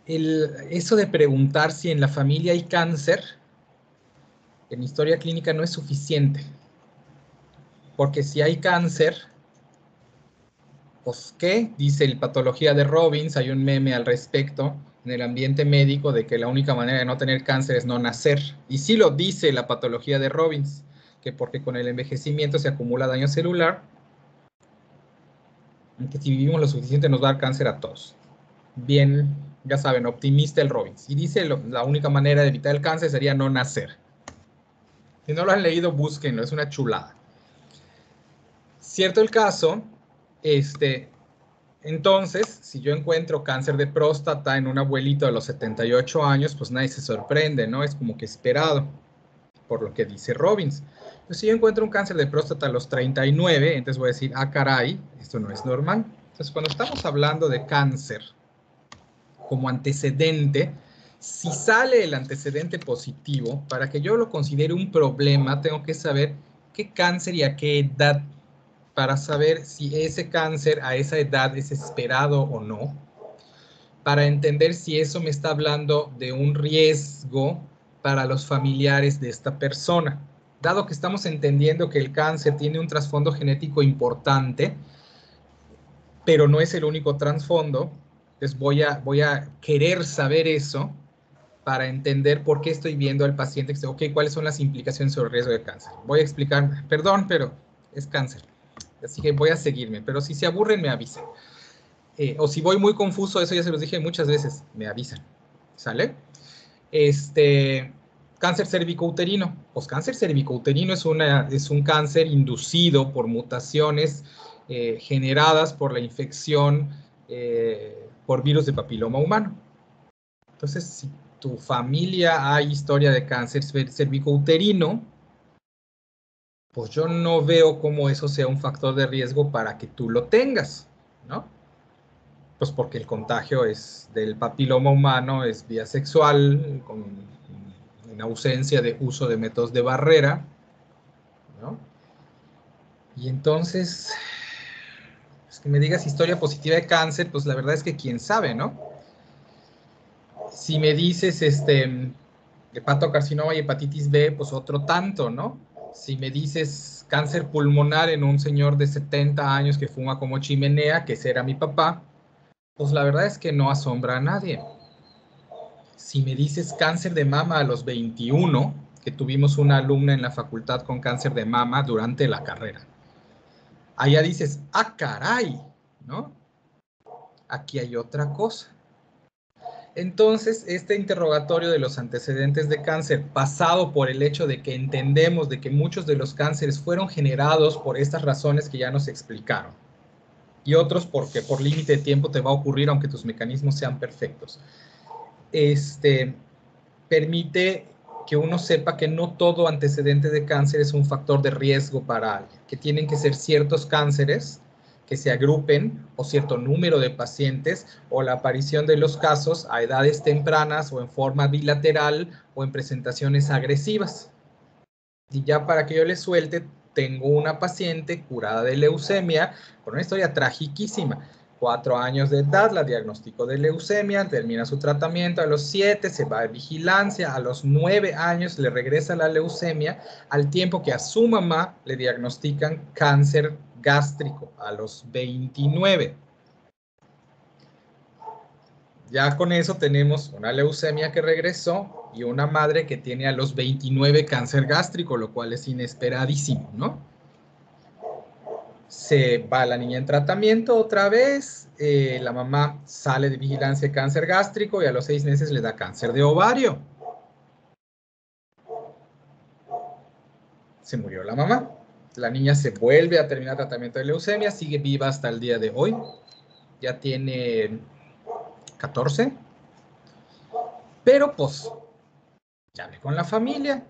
Speaker 1: eso de preguntar si en la familia hay cáncer, en historia clínica no es suficiente. Porque si hay cáncer, pues ¿qué? Dice el Patología de Robbins, hay un meme al respecto en el ambiente médico de que la única manera de no tener cáncer es no nacer. Y sí lo dice la Patología de Robbins, que porque con el envejecimiento se acumula daño celular, que si vivimos lo suficiente nos va a dar cáncer a todos. Bien, ya saben, optimista el Robbins. Y dice la única manera de evitar el cáncer sería no nacer. Si no lo han leído, búsquenlo, es una chulada. Cierto el caso, entonces, si yo encuentro cáncer de próstata en un abuelito de los 78 años, pues nadie se sorprende, ¿no? Es como que esperado, por lo que dice Robbins. Entonces, si yo encuentro un cáncer de próstata a los 39, entonces voy a decir, ah, caray, esto no es normal. Entonces, cuando estamos hablando de cáncer como antecedente, si sale el antecedente positivo, para que yo lo considere un problema, tengo que saber qué cáncer y a qué edad, para saber si ese cáncer a esa edad es esperado o no, para entender si eso me está hablando de un riesgo para los familiares de esta persona. Dado que estamos entendiendo que el cáncer tiene un trasfondo genético importante, pero no es el único trasfondo, entonces voy a querer saber eso para entender por qué estoy viendo al paciente, ok, cuáles son las implicaciones sobre el riesgo de cáncer. Voy a explicar, perdón, pero es cáncer. Así que voy a seguirme, pero si se aburren, me avisan. O si voy muy confuso, eso ya se los dije muchas veces, me avisan. ¿Sale? Cáncer cervicouterino. Pues cáncer cervicouterino es un cáncer inducido por mutaciones generadas por la infección por virus de papiloma humano. Entonces, si tu familia hay historia de cáncer cervicouterino, pues yo no veo cómo eso sea un factor de riesgo para que tú lo tengas, ¿no? Pues porque el contagio es del papiloma humano, es vía sexual, en ausencia de uso de métodos de barrera, ¿no? Y entonces, es que me digas historia positiva de cáncer, pues la verdad es que quién sabe, ¿no? Si me dices, hepatocarcinoma y hepatitis B, pues otro tanto, ¿no? Si me dices cáncer pulmonar en un señor de 70 años que fuma como chimenea, que ese era mi papá, pues la verdad es que no asombra a nadie. Si me dices cáncer de mama a los 21, que tuvimos una alumna en la facultad con cáncer de mama durante la carrera, allá dices, ah, caray, ¿no? Aquí hay otra cosa. Entonces, este interrogatorio de los antecedentes de cáncer, pasado por el hecho de que entendemos de que muchos de los cánceres fueron generados por estas razones que ya nos explicaron, y otros porque por límite de tiempo te va a ocurrir aunque tus mecanismos sean perfectos, permite que uno sepa que no todo antecedente de cáncer es un factor de riesgo para alguien, que tienen que ser ciertos cánceres que se agrupen o cierto número de pacientes o la aparición de los casos a edades tempranas o en forma bilateral o en presentaciones agresivas. Y ya para que yo les suelte, tengo una paciente curada de leucemia con una historia tragiquísima. 4 años de edad, la diagnosticó de leucemia, termina su tratamiento, a los 7 se va de vigilancia, a los 9 años le regresa la leucemia, al tiempo que a su mamá le diagnostican cáncer gástrico a los 29. Ya con eso tenemos una leucemia que regresó y una madre que tiene a los 29 cáncer gástrico, lo cual es inesperadísimo, ¿no? Se va la niña en tratamiento otra vez, la mamá sale de vigilancia de cáncer gástrico y a los 6 meses le da cáncer de ovario. Se murió la mamá. La niña se vuelve a terminar tratamiento de leucemia, sigue viva hasta el día de hoy. Ya tiene 14. Pero pues, ya hablé con la familia.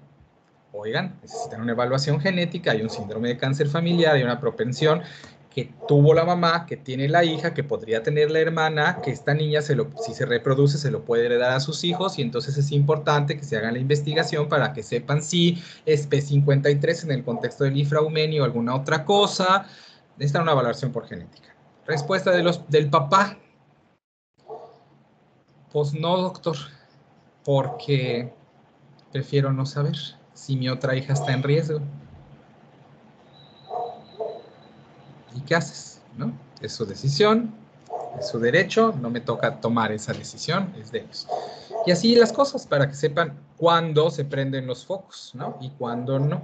Speaker 1: Oigan, necesitan una evaluación genética, hay un síndrome de cáncer familiar, hay una propensión que tuvo la mamá, que tiene la hija, que podría tener la hermana, que esta niña, si se reproduce, se lo puede heredar a sus hijos, y entonces es importante que se haga la investigación para que sepan si es P53 en el contexto del infraumenio o alguna otra cosa. Necesitan una evaluación por genética. Respuesta del papá. Pues no, doctor, porque prefiero no saber si mi otra hija está en riesgo. ¿Y qué haces? ¿No? Es su decisión, es su derecho, no me toca tomar esa decisión, es de ellos. Y así las cosas, para que sepan cuándo se prenden los focos, ¿no? Y cuándo no.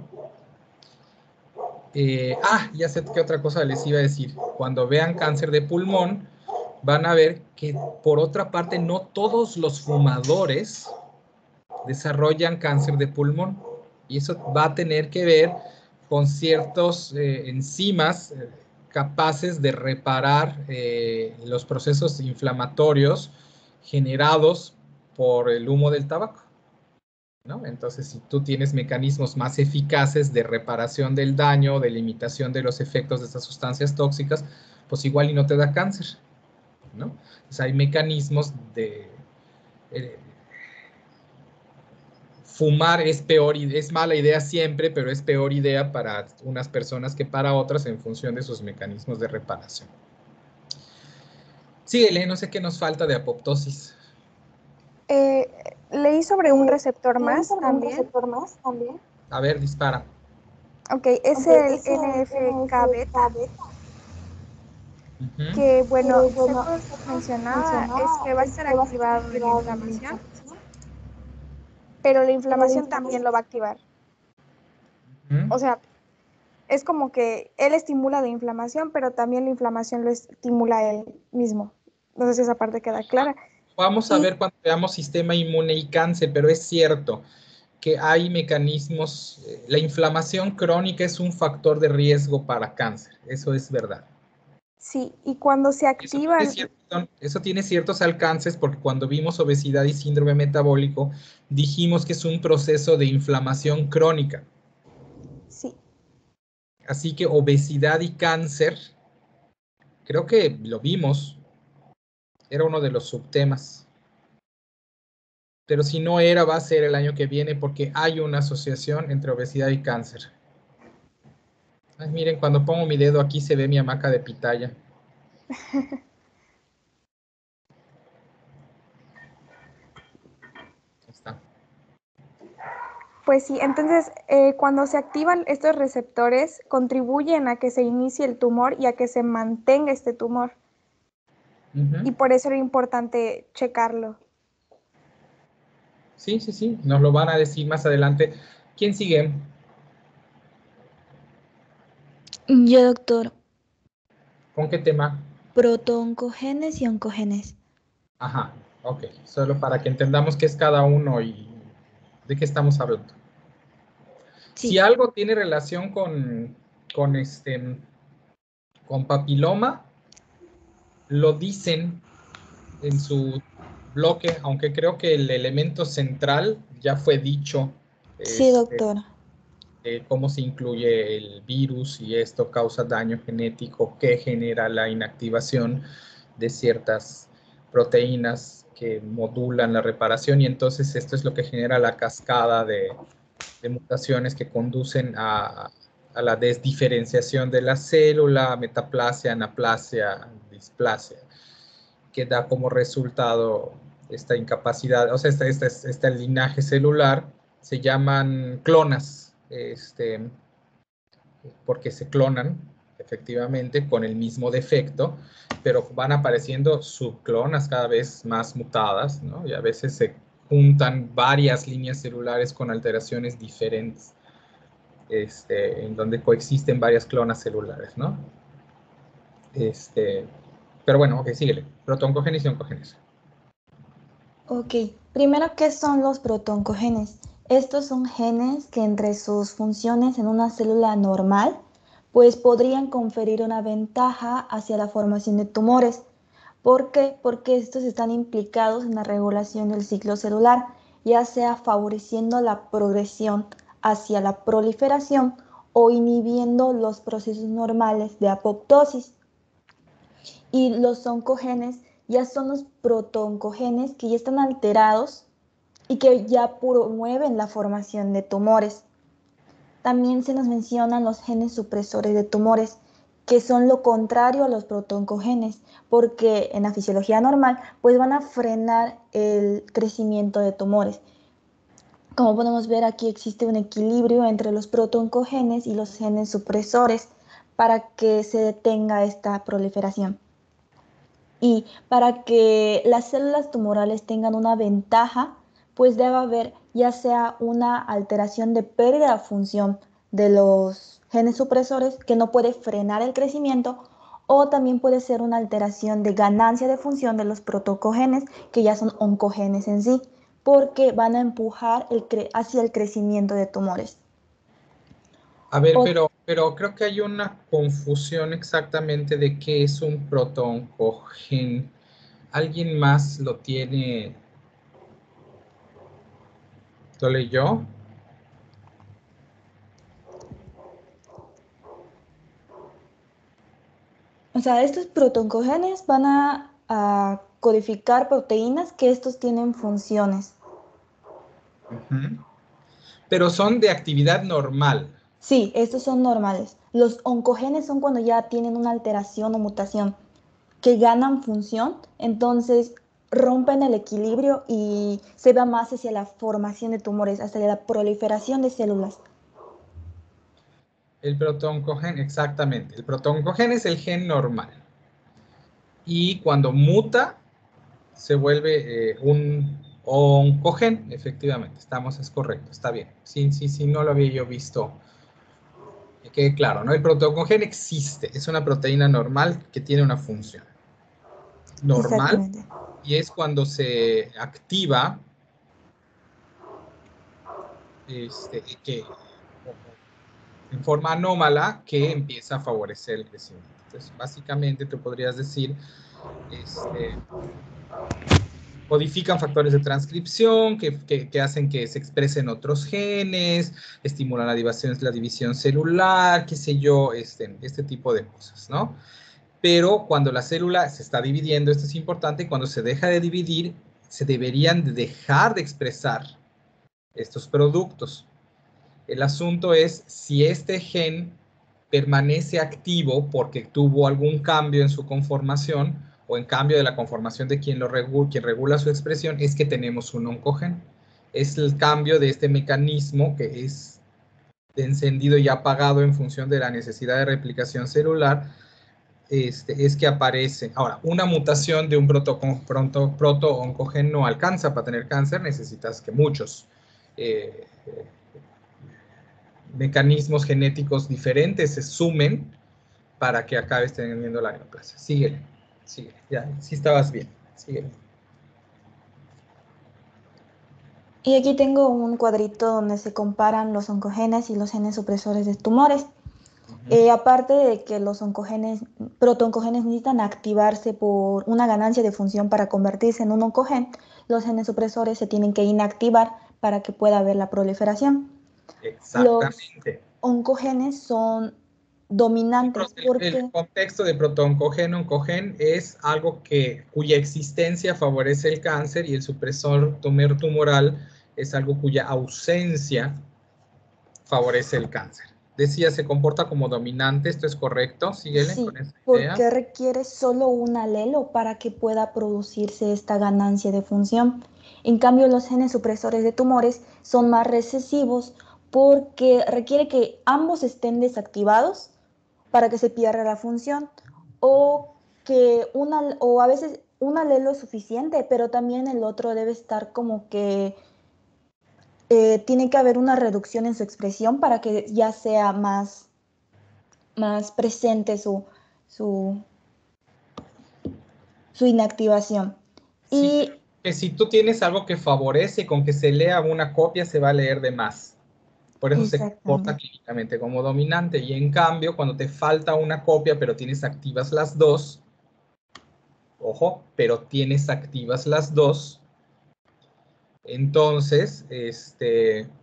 Speaker 1: Ya sé qué otra cosa les iba a decir. Cuando vean cáncer de pulmón, van a ver que, por otra parte, no todos los fumadores desarrollan cáncer de pulmón. Y eso va a tener que ver con ciertos enzimas capaces de reparar los procesos inflamatorios generados por el humo del tabaco, ¿no? Entonces, si tú tienes mecanismos más eficaces de reparación del daño, de limitación de los efectos de estas sustancias tóxicas, pues igual y no te da cáncer, ¿no? Entonces, hay mecanismos de... fumar es peor, es mala idea siempre, pero es peor idea para unas personas que para otras en función de sus mecanismos de reparación. Síguele, no sé qué nos falta de apoptosis.
Speaker 3: Leí sobre un receptor más también.
Speaker 1: A ver, dispara.
Speaker 3: Ok, es el NF-κ beta. Que bueno, según mencionaba, es que va a estar activado en la inflamación, pero la inflamación también lo va a activar. O sea, es como que él estimula la inflamación, pero también la inflamación lo estimula a él mismo. No sé si esa parte queda clara.
Speaker 1: Vamos a ver cuando veamos sistema inmune y cáncer, pero es cierto que hay mecanismos, la inflamación crónica es un factor de riesgo para cáncer, eso es verdad.
Speaker 3: Sí, y cuando se activan...
Speaker 1: Eso tiene ciertos alcances, porque cuando vimos obesidad y síndrome metabólico, dijimos que es un proceso de inflamación crónica.
Speaker 3: Sí.
Speaker 1: Así que obesidad y cáncer, creo que lo vimos, era uno de los subtemas. Pero si no era, va a ser el año que viene, porque hay una asociación entre obesidad y cáncer. Ay, miren, cuando pongo mi dedo aquí se ve mi hamaca de pitaya. Ahí está.
Speaker 3: Pues sí, entonces cuando se activan estos receptores, contribuyen a que se inicie el tumor y a que se mantenga este tumor. Y por eso era importante checarlo.
Speaker 1: Sí, sí, sí, nos lo van a decir más adelante. ¿Quién sigue?
Speaker 4: Yo, doctor.
Speaker 1: ¿Con qué tema?
Speaker 4: Protooncogenes y oncogenes.
Speaker 1: Ajá, ok. Solo para que entendamos qué es cada uno y de qué estamos hablando.
Speaker 4: Sí.
Speaker 1: Si algo tiene relación con papiloma, lo dicen en su bloque, aunque creo que el elemento central ya fue dicho,
Speaker 4: Sí, doctor.
Speaker 1: cómo se incluye el virus y esto causa daño genético que genera la inactivación de ciertas proteínas que modulan la reparación y entonces esto es lo que genera la cascada de mutaciones que conducen a la desdiferenciación de la célula, metaplasia, anaplasia, displasia, que da como resultado esta incapacidad, o sea, este linaje celular, se llaman clonas, porque se clonan efectivamente con el mismo defecto, pero van apareciendo subclonas cada vez más mutadas, ¿no? Y a veces se juntan varias líneas celulares con alteraciones diferentes, en donde coexisten varias clonas celulares, ¿no? Pero bueno, ok, síguele. Protooncogenes y oncogenes.
Speaker 4: Ok, primero, ¿qué son los protooncogenes? Estos son genes que entre sus funciones en una célula normal, pues podrían conferir una ventaja hacia la formación de tumores. ¿Por qué? Porque estos están implicados en la regulación del ciclo celular, ya sea favoreciendo la progresión hacia la proliferación o inhibiendo los procesos normales de apoptosis. Y los oncogenes ya son los protooncogenes que ya están alterados y que ya promueven la formación de tumores. También se nos mencionan los genes supresores de tumores, que son lo contrario a los protooncogenes, porque en la fisiología normal pues van a frenar el crecimiento de tumores. Como podemos ver, aquí existe un equilibrio entre los protooncogenes y los genes supresores para que se detenga esta proliferación. Y para que las células tumorales tengan una ventaja, pues debe haber ya sea una alteración de pérdida de función de los genes supresores que no puede frenar el crecimiento, o también puede ser una alteración de ganancia de función de los protooncogenes, que ya son oncogenes en sí, porque van a empujar hacia el crecimiento de tumores.
Speaker 1: A ver, pero creo que hay una confusión exactamente de qué es un protooncogen. ¿Alguien más lo tiene? ¿Lo leyó?
Speaker 4: O sea, estos protooncogenes van a codificar proteínas que estos tienen funciones.
Speaker 1: Pero son de actividad normal.
Speaker 4: Sí, estos son normales. Los oncogenes son cuando ya tienen una alteración o mutación que ganan función, entonces rompen el equilibrio y se va más hacia la formación de tumores, hacia la proliferación de células.
Speaker 1: El protooncogen, exactamente. El protooncogen es el gen normal. Y cuando muta, se vuelve un oncogen, efectivamente. Es correcto, está bien. Sí, sí, sí, no lo había yo visto. Que quede claro, ¿no? El protooncogen existe, es una proteína normal que tiene una función normal
Speaker 4: Exactamente.
Speaker 1: y es cuando se activa que en forma anómala que empieza a favorecer el crecimiento. Entonces, básicamente tú podrías decir, codifican factores de transcripción que hacen que se expresen otros genes, estimulan la división celular, qué sé yo, este tipo de cosas, ¿no? Pero cuando la célula se está dividiendo, esto es importante, cuando se deja de dividir, se deberían dejar de expresar estos productos. El asunto es si este gen permanece activo porque tuvo algún cambio en su conformación o en cambio de la conformación de quien regula su expresión, es que tenemos un oncogen. Es el cambio de este mecanismo que es de encendido y apagado en función de la necesidad de replicación celular, es que aparece. Ahora, una mutación de un proto-oncogen no alcanza para tener cáncer, necesitas que muchos mecanismos genéticos diferentes se sumen para que acabes teniendo la neoplasia. Síguele, síguele, ya, sí estabas bien, síguele.
Speaker 4: Y aquí tengo un cuadrito donde se comparan los oncogenes y los genes supresores de tumores. Aparte de que los protooncogenes necesitan activarse por una ganancia de función para convertirse en un oncogen, los genes supresores se tienen que inactivar para que pueda haber la proliferación.
Speaker 1: Exactamente.
Speaker 4: Los oncogenes son dominantes porque...
Speaker 1: El contexto de proto-oncogen es algo cuya existencia favorece el cáncer y el supresor tumoral es algo cuya ausencia favorece el cáncer. Decía, se comporta como dominante, ¿esto es correcto? Síguele
Speaker 4: Sí,
Speaker 1: con esa idea.
Speaker 4: porque requiere solo un alelo para que pueda producirse esta ganancia de función. En cambio, los genes supresores de tumores son más recesivos porque requiere que ambos estén desactivados para que se pierda la función o a veces un alelo es suficiente, pero también el otro debe estar como que tiene que haber una reducción en su expresión para que ya sea más presente su inactivación.
Speaker 1: Sí, que si tú tienes algo que favorece, con que se lea una copia se va a leer de más. Por eso se comporta clínicamente como dominante. Y en cambio, cuando te falta una copia, pero tienes activas las dos, ojo, pero tienes activas las dos, entonces,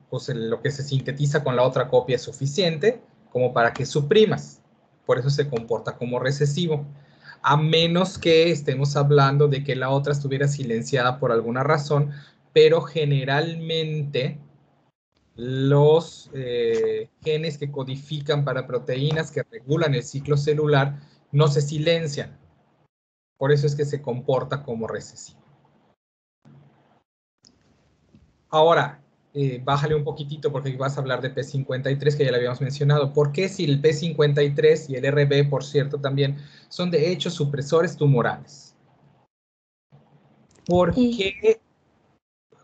Speaker 1: pues lo que se sintetiza con la otra copia es suficiente como para que suprimas. Por eso se comporta como recesivo. A menos que estemos hablando de que la otra estuviera silenciada por alguna razón, pero generalmente los genes que codifican para proteínas que regulan el ciclo celular no se silencian. Por eso es que se comporta como recesivo. Ahora, bájale un poquitito porque vas a hablar de P53 que ya le habíamos mencionado. ¿Por qué si el P53 y el RB, por cierto, también son de hecho supresores tumorales? ¿Por qué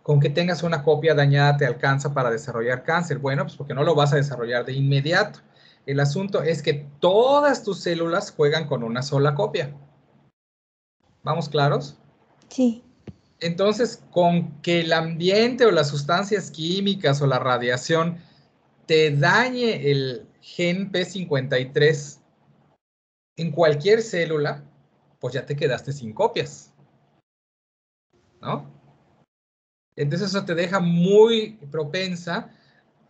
Speaker 1: con que tengas una copia dañada te alcanza para desarrollar cáncer? Bueno, pues porque no lo vas a desarrollar de inmediato. El asunto es que todas tus células juegan con una sola copia. ¿Vamos claros?
Speaker 4: Sí.
Speaker 1: Entonces, con que el ambiente o las sustancias químicas o la radiación te dañe el gen P53 en cualquier célula, pues ya te quedaste sin copias, ¿no? Entonces eso te deja muy propensa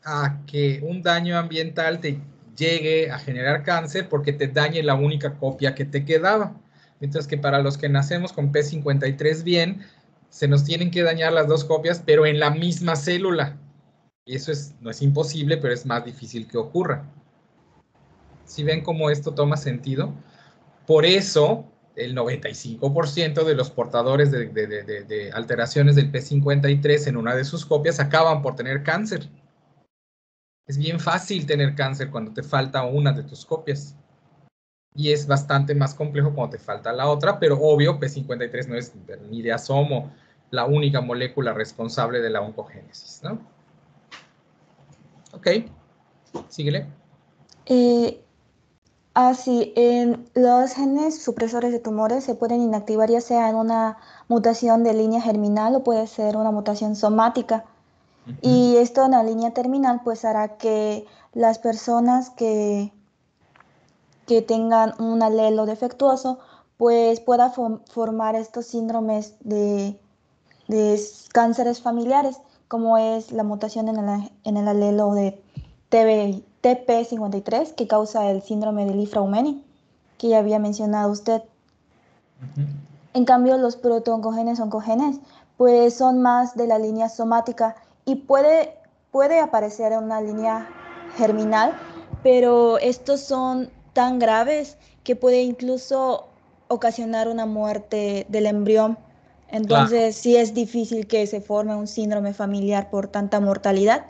Speaker 1: a que un daño ambiental te llegue a generar cáncer porque te dañe la única copia que te quedaba. Mientras que para los que nacemos con P53 bien, se nos tienen que dañar las dos copias, pero en la misma célula. Y eso no es imposible, pero es más difícil que ocurra. ¿Sí ven cómo esto toma sentido? Por eso, el 95% de los portadores de alteraciones del P53 en una de sus copias acaban por tener cáncer. Es bien fácil tener cáncer cuando te falta una de tus copias. Y es bastante más complejo cuando te falta la otra, pero obvio, P53 no es ni de asomo la única molécula responsable de la oncogénesis, ¿no? Ok, síguele.
Speaker 4: Así, los genes supresores de tumores se pueden inactivar ya sea en una mutación de línea germinal o puede ser una mutación somática. Y esto en la línea terminal pues hará que las personas que tengan un alelo defectuoso pues pueda formar estos síndromes de cánceres familiares, como es la mutación en el alelo de TP53 que causa el síndrome de Li-Fraumeni, que ya había mencionado usted. En cambio, los protooncogenes oncogenes pues son más de la línea somática y puede aparecer en una línea germinal, pero estos son tan graves que puede incluso ocasionar una muerte del embrión.
Speaker 1: Claro.
Speaker 4: Entonces, sí es difícil que se forme un síndrome familiar por tanta mortalidad,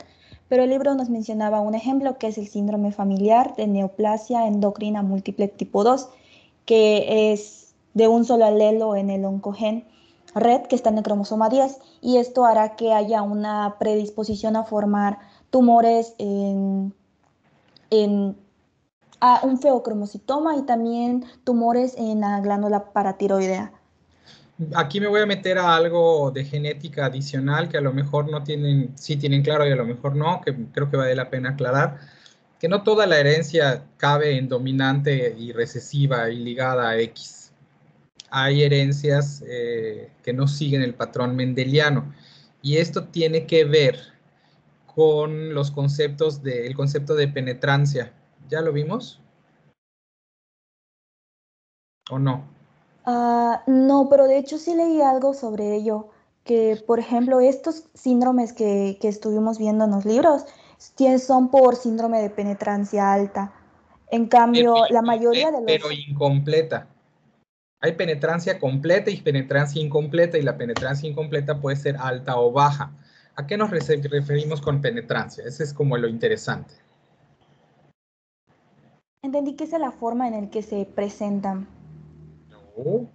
Speaker 4: pero el libro nos mencionaba un ejemplo que es el síndrome familiar de neoplasia endocrina múltiple tipo 2, que es de un solo alelo en el oncogen red que está en el cromosoma 10, y esto hará que haya una predisposición a formar tumores en un feocromocitoma y también tumores en la glándula paratiroidea.
Speaker 1: Aquí me voy a meter a algo de genética adicional que a lo mejor no tienen, sí tienen claro y a lo mejor no, que creo que vale la pena aclarar, que no toda la herencia cabe en dominante y recesiva y ligada a X. Hay herencias que no siguen el patrón mendeliano y esto tiene que ver con los conceptos el concepto de penetrancia. ¿Ya lo vimos? ¿O no?
Speaker 4: No, pero de hecho sí leí algo sobre ello, que por ejemplo estos síndromes que estuvimos viendo en los libros son por síndrome de penetrancia alta. En cambio, la mayoría de
Speaker 1: Pero
Speaker 4: los...
Speaker 1: incompleta. Hay penetrancia completa y penetrancia incompleta, y la penetrancia incompleta puede ser alta o baja. ¿A qué nos referimos con penetrancia? Ese es como lo interesante.
Speaker 4: Entendí que esa es la forma en la que se presentan.
Speaker 1: No.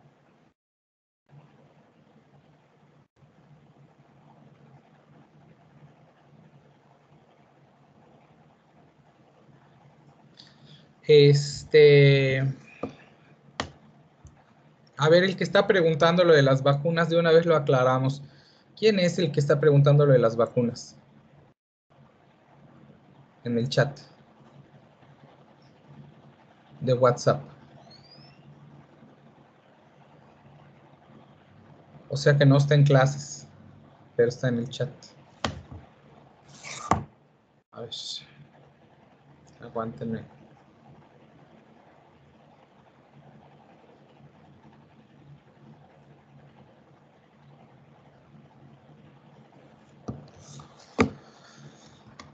Speaker 1: A ver, el que está preguntando lo de las vacunas, de una vez lo aclaramos. ¿Quién es el que está preguntando lo de las vacunas? En el chat de WhatsApp. O sea que no está en clases, pero está en el chat. A ver, aguántenme.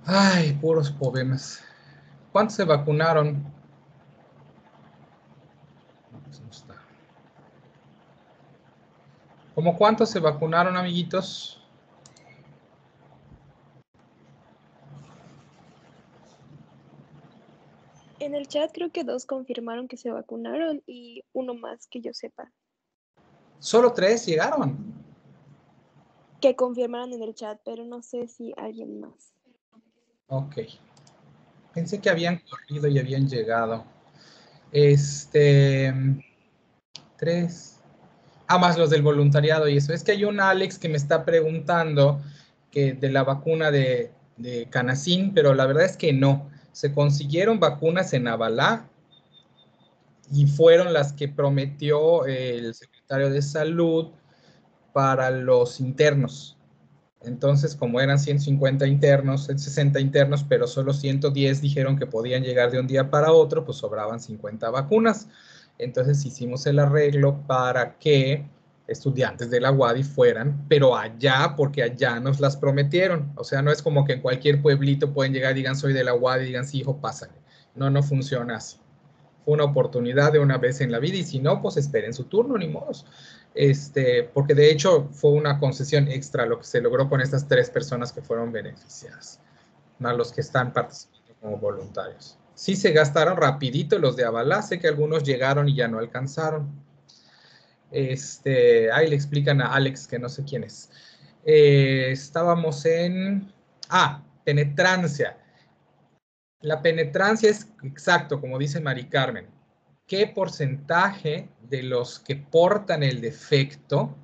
Speaker 1: Ay, puros poemas. ¿Cuántos se vacunaron? No está. ¿Cómo cuántos se vacunaron, amiguitos?
Speaker 5: En el chat creo que 2 confirmaron que se vacunaron y uno más que yo sepa.
Speaker 1: Solo 3 llegaron.
Speaker 5: Que confirmaron en el chat, pero no sé si alguien más.
Speaker 1: Ok. Pensé que habían corrido y habían llegado. 3. Ah, más los del voluntariado y eso. Es que hay un Alex que me está preguntando que de la vacuna de Canacín, pero la verdad es que no. Se consiguieron vacunas en Avalá y fueron las que prometió el secretario de Salud para los internos. Entonces, como eran 150 internos, 60 internos, pero solo 110 dijeron que podían llegar de un día para otro, pues sobraban 50 vacunas. Entonces hicimos el arreglo para que estudiantes de la UADY fueran, pero allá, porque allá nos las prometieron. O sea, no es como que en cualquier pueblito pueden llegar y digan soy de la UADY y digan sí, hijo, pásale. No, no funciona así. Fue una oportunidad de una vez en la vida y si no, pues esperen su turno, ni modos. Porque de hecho fue una concesión extra lo que se logró con estas 3 personas que fueron beneficiadas, más los que están participando como voluntarios. Sí se gastaron rapidito los de Avalá, sé que algunos llegaron y ya no alcanzaron. Ahí le explican a Alex, que no sé quién es. Estábamos en... penetrancia. La penetrancia es exacto, como dice Mari Carmen. ¿Qué porcentaje de los que portan el defecto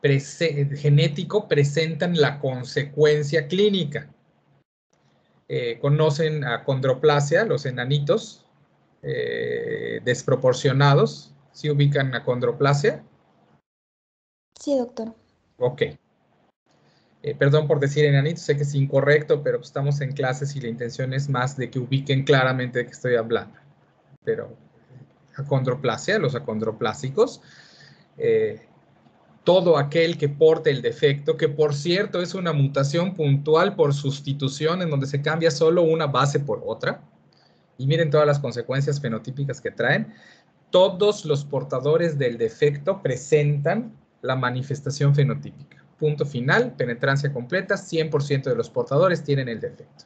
Speaker 1: genético presentan la consecuencia clínica? ¿Conocen acondroplasia, los enanitos desproporcionados? ¿Sí ubican acondroplasia?
Speaker 4: Sí, doctor.
Speaker 1: Ok. Perdón por decir enanitos, sé que es incorrecto, pero estamos en clases y la intención es más de que ubiquen claramente de qué estoy hablando. Pero acondroplasia, los acondroplásicos, todo aquel que porte el defecto, que por cierto es una mutación puntual por sustitución en donde se cambia solo una base por otra, y miren todas las consecuencias fenotípicas que traen, todos los portadores del defecto presentan la manifestación fenotípica. Punto final, penetrancia completa, 100% de los portadores tienen el defecto.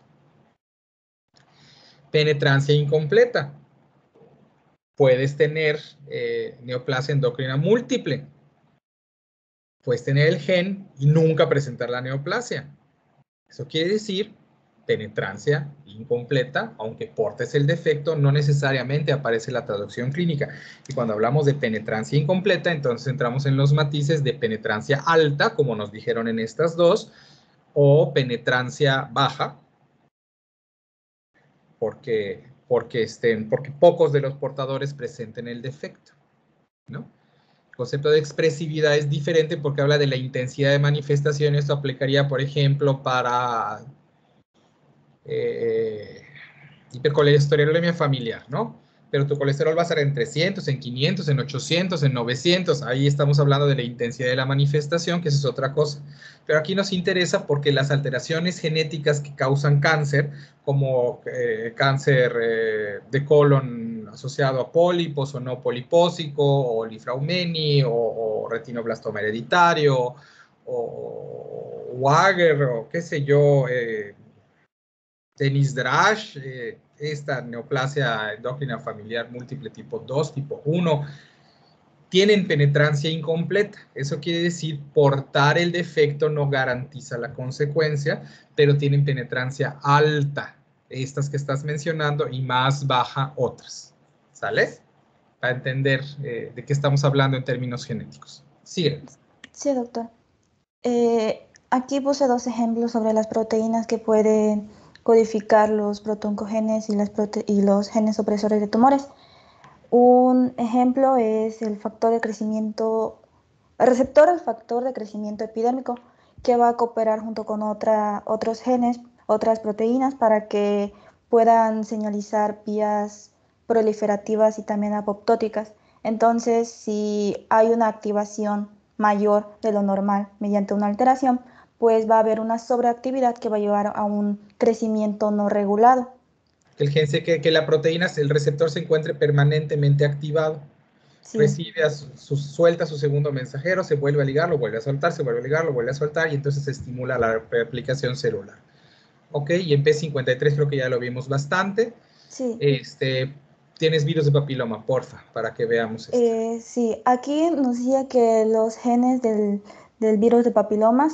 Speaker 1: Penetrancia incompleta. Puedes tener neoplasia endocrina múltiple. Puedes tener el gen y nunca presentar la neoplasia. Eso quiere decir penetrancia incompleta, aunque portes el defecto, no necesariamente aparece la traducción clínica. Y cuando hablamos de penetrancia incompleta, entonces entramos en los matices de penetrancia alta, como nos dijeron en estas dos, o penetrancia baja, porque pocos de los portadores presenten el defecto, ¿no? El concepto de expresividad es diferente porque habla de la intensidad de manifestación. Esto aplicaría, por ejemplo, para hipercolesterolemia familiar, ¿no? Pero tu colesterol va a estar en 300, en 500, en 800, en 900. Ahí estamos hablando de la intensidad de la manifestación, que eso es otra cosa. Pero aquí nos interesa porque las alteraciones genéticas que causan cáncer, como cáncer de colon asociado a pólipos o no polipósico, o linfraumeni, o retinoblastoma hereditario, o Wager, o qué sé yo, Dennis Drash, esta neoplasia endocrina familiar múltiple tipo 2, tipo 1, tienen penetrancia incompleta. Eso quiere decir, portar el defecto no garantiza la consecuencia, pero tienen penetrancia alta, estas que estás mencionando, y más baja otras. ¿Sale? Para entender de qué estamos hablando en términos genéticos. Sigue.
Speaker 4: Sí, doctor. Aquí puse dos ejemplos sobre las proteínas que pueden codificar los protoncogenes y los genes supresores de tumores. Un ejemplo es el factor de crecimiento, el receptor al factor de crecimiento epidérmico, que va a cooperar junto con otros genes, otras proteínas, para que puedan señalizar vías proliferativas y también apoptóticas. Entonces, si hay una activación mayor de lo normal mediante una alteración, pues va a haber una sobreactividad que va a llevar a un crecimiento no regulado.
Speaker 1: Que la proteína, el receptor se encuentre permanentemente activado. Sí. Recibe, suelta su segundo mensajero, se vuelve a ligar, lo vuelve a soltar, se vuelve a ligar, lo vuelve a soltar, y entonces se estimula la replicación celular. Ok, y en P53 creo que ya lo vimos bastante.
Speaker 4: Sí.
Speaker 1: Tienes virus de papiloma, porfa, para que veamos esto.
Speaker 4: Sí, aquí nos decía que los genes del virus de papiloma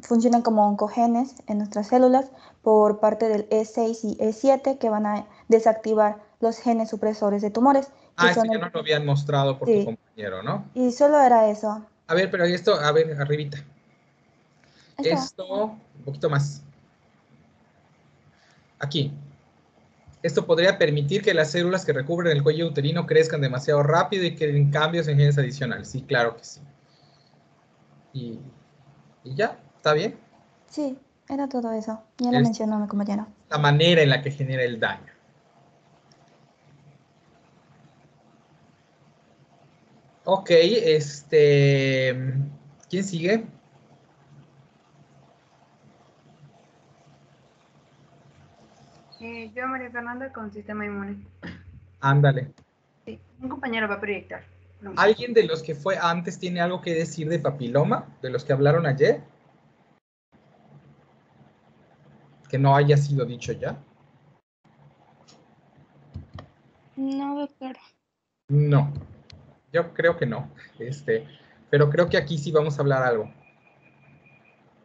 Speaker 4: funcionan como oncogenes en nuestras células por parte del E6 y E7, que van a desactivar los genes supresores de tumores.
Speaker 1: Esto ya nos lo habían mostrado por tu compañero, ¿no?
Speaker 4: Y solo era eso.
Speaker 1: A ver, pero esto, a ver, arribita. Esto, un poquito más. Aquí. Esto podría permitir que las células que recubren el cuello uterino crezcan demasiado rápido y creen cambios en genes adicionales. Sí, claro que sí. Y ya, ¿está bien?
Speaker 4: Sí, era todo eso. Ya lo mencionó mi compañero.
Speaker 1: La manera en la que genera el daño. Ok, ¿quién sigue?
Speaker 6: Yo, María Fernanda, con sistema inmune.
Speaker 1: Ándale.
Speaker 6: Sí, un compañero va a proyectar.
Speaker 1: ¿Alguien de los que fue antes tiene algo que decir de papiloma? ¿De los que hablaron ayer? Que no haya sido dicho ya.
Speaker 5: No, doctor.
Speaker 1: No, yo creo que no. Pero creo que aquí sí vamos a hablar algo.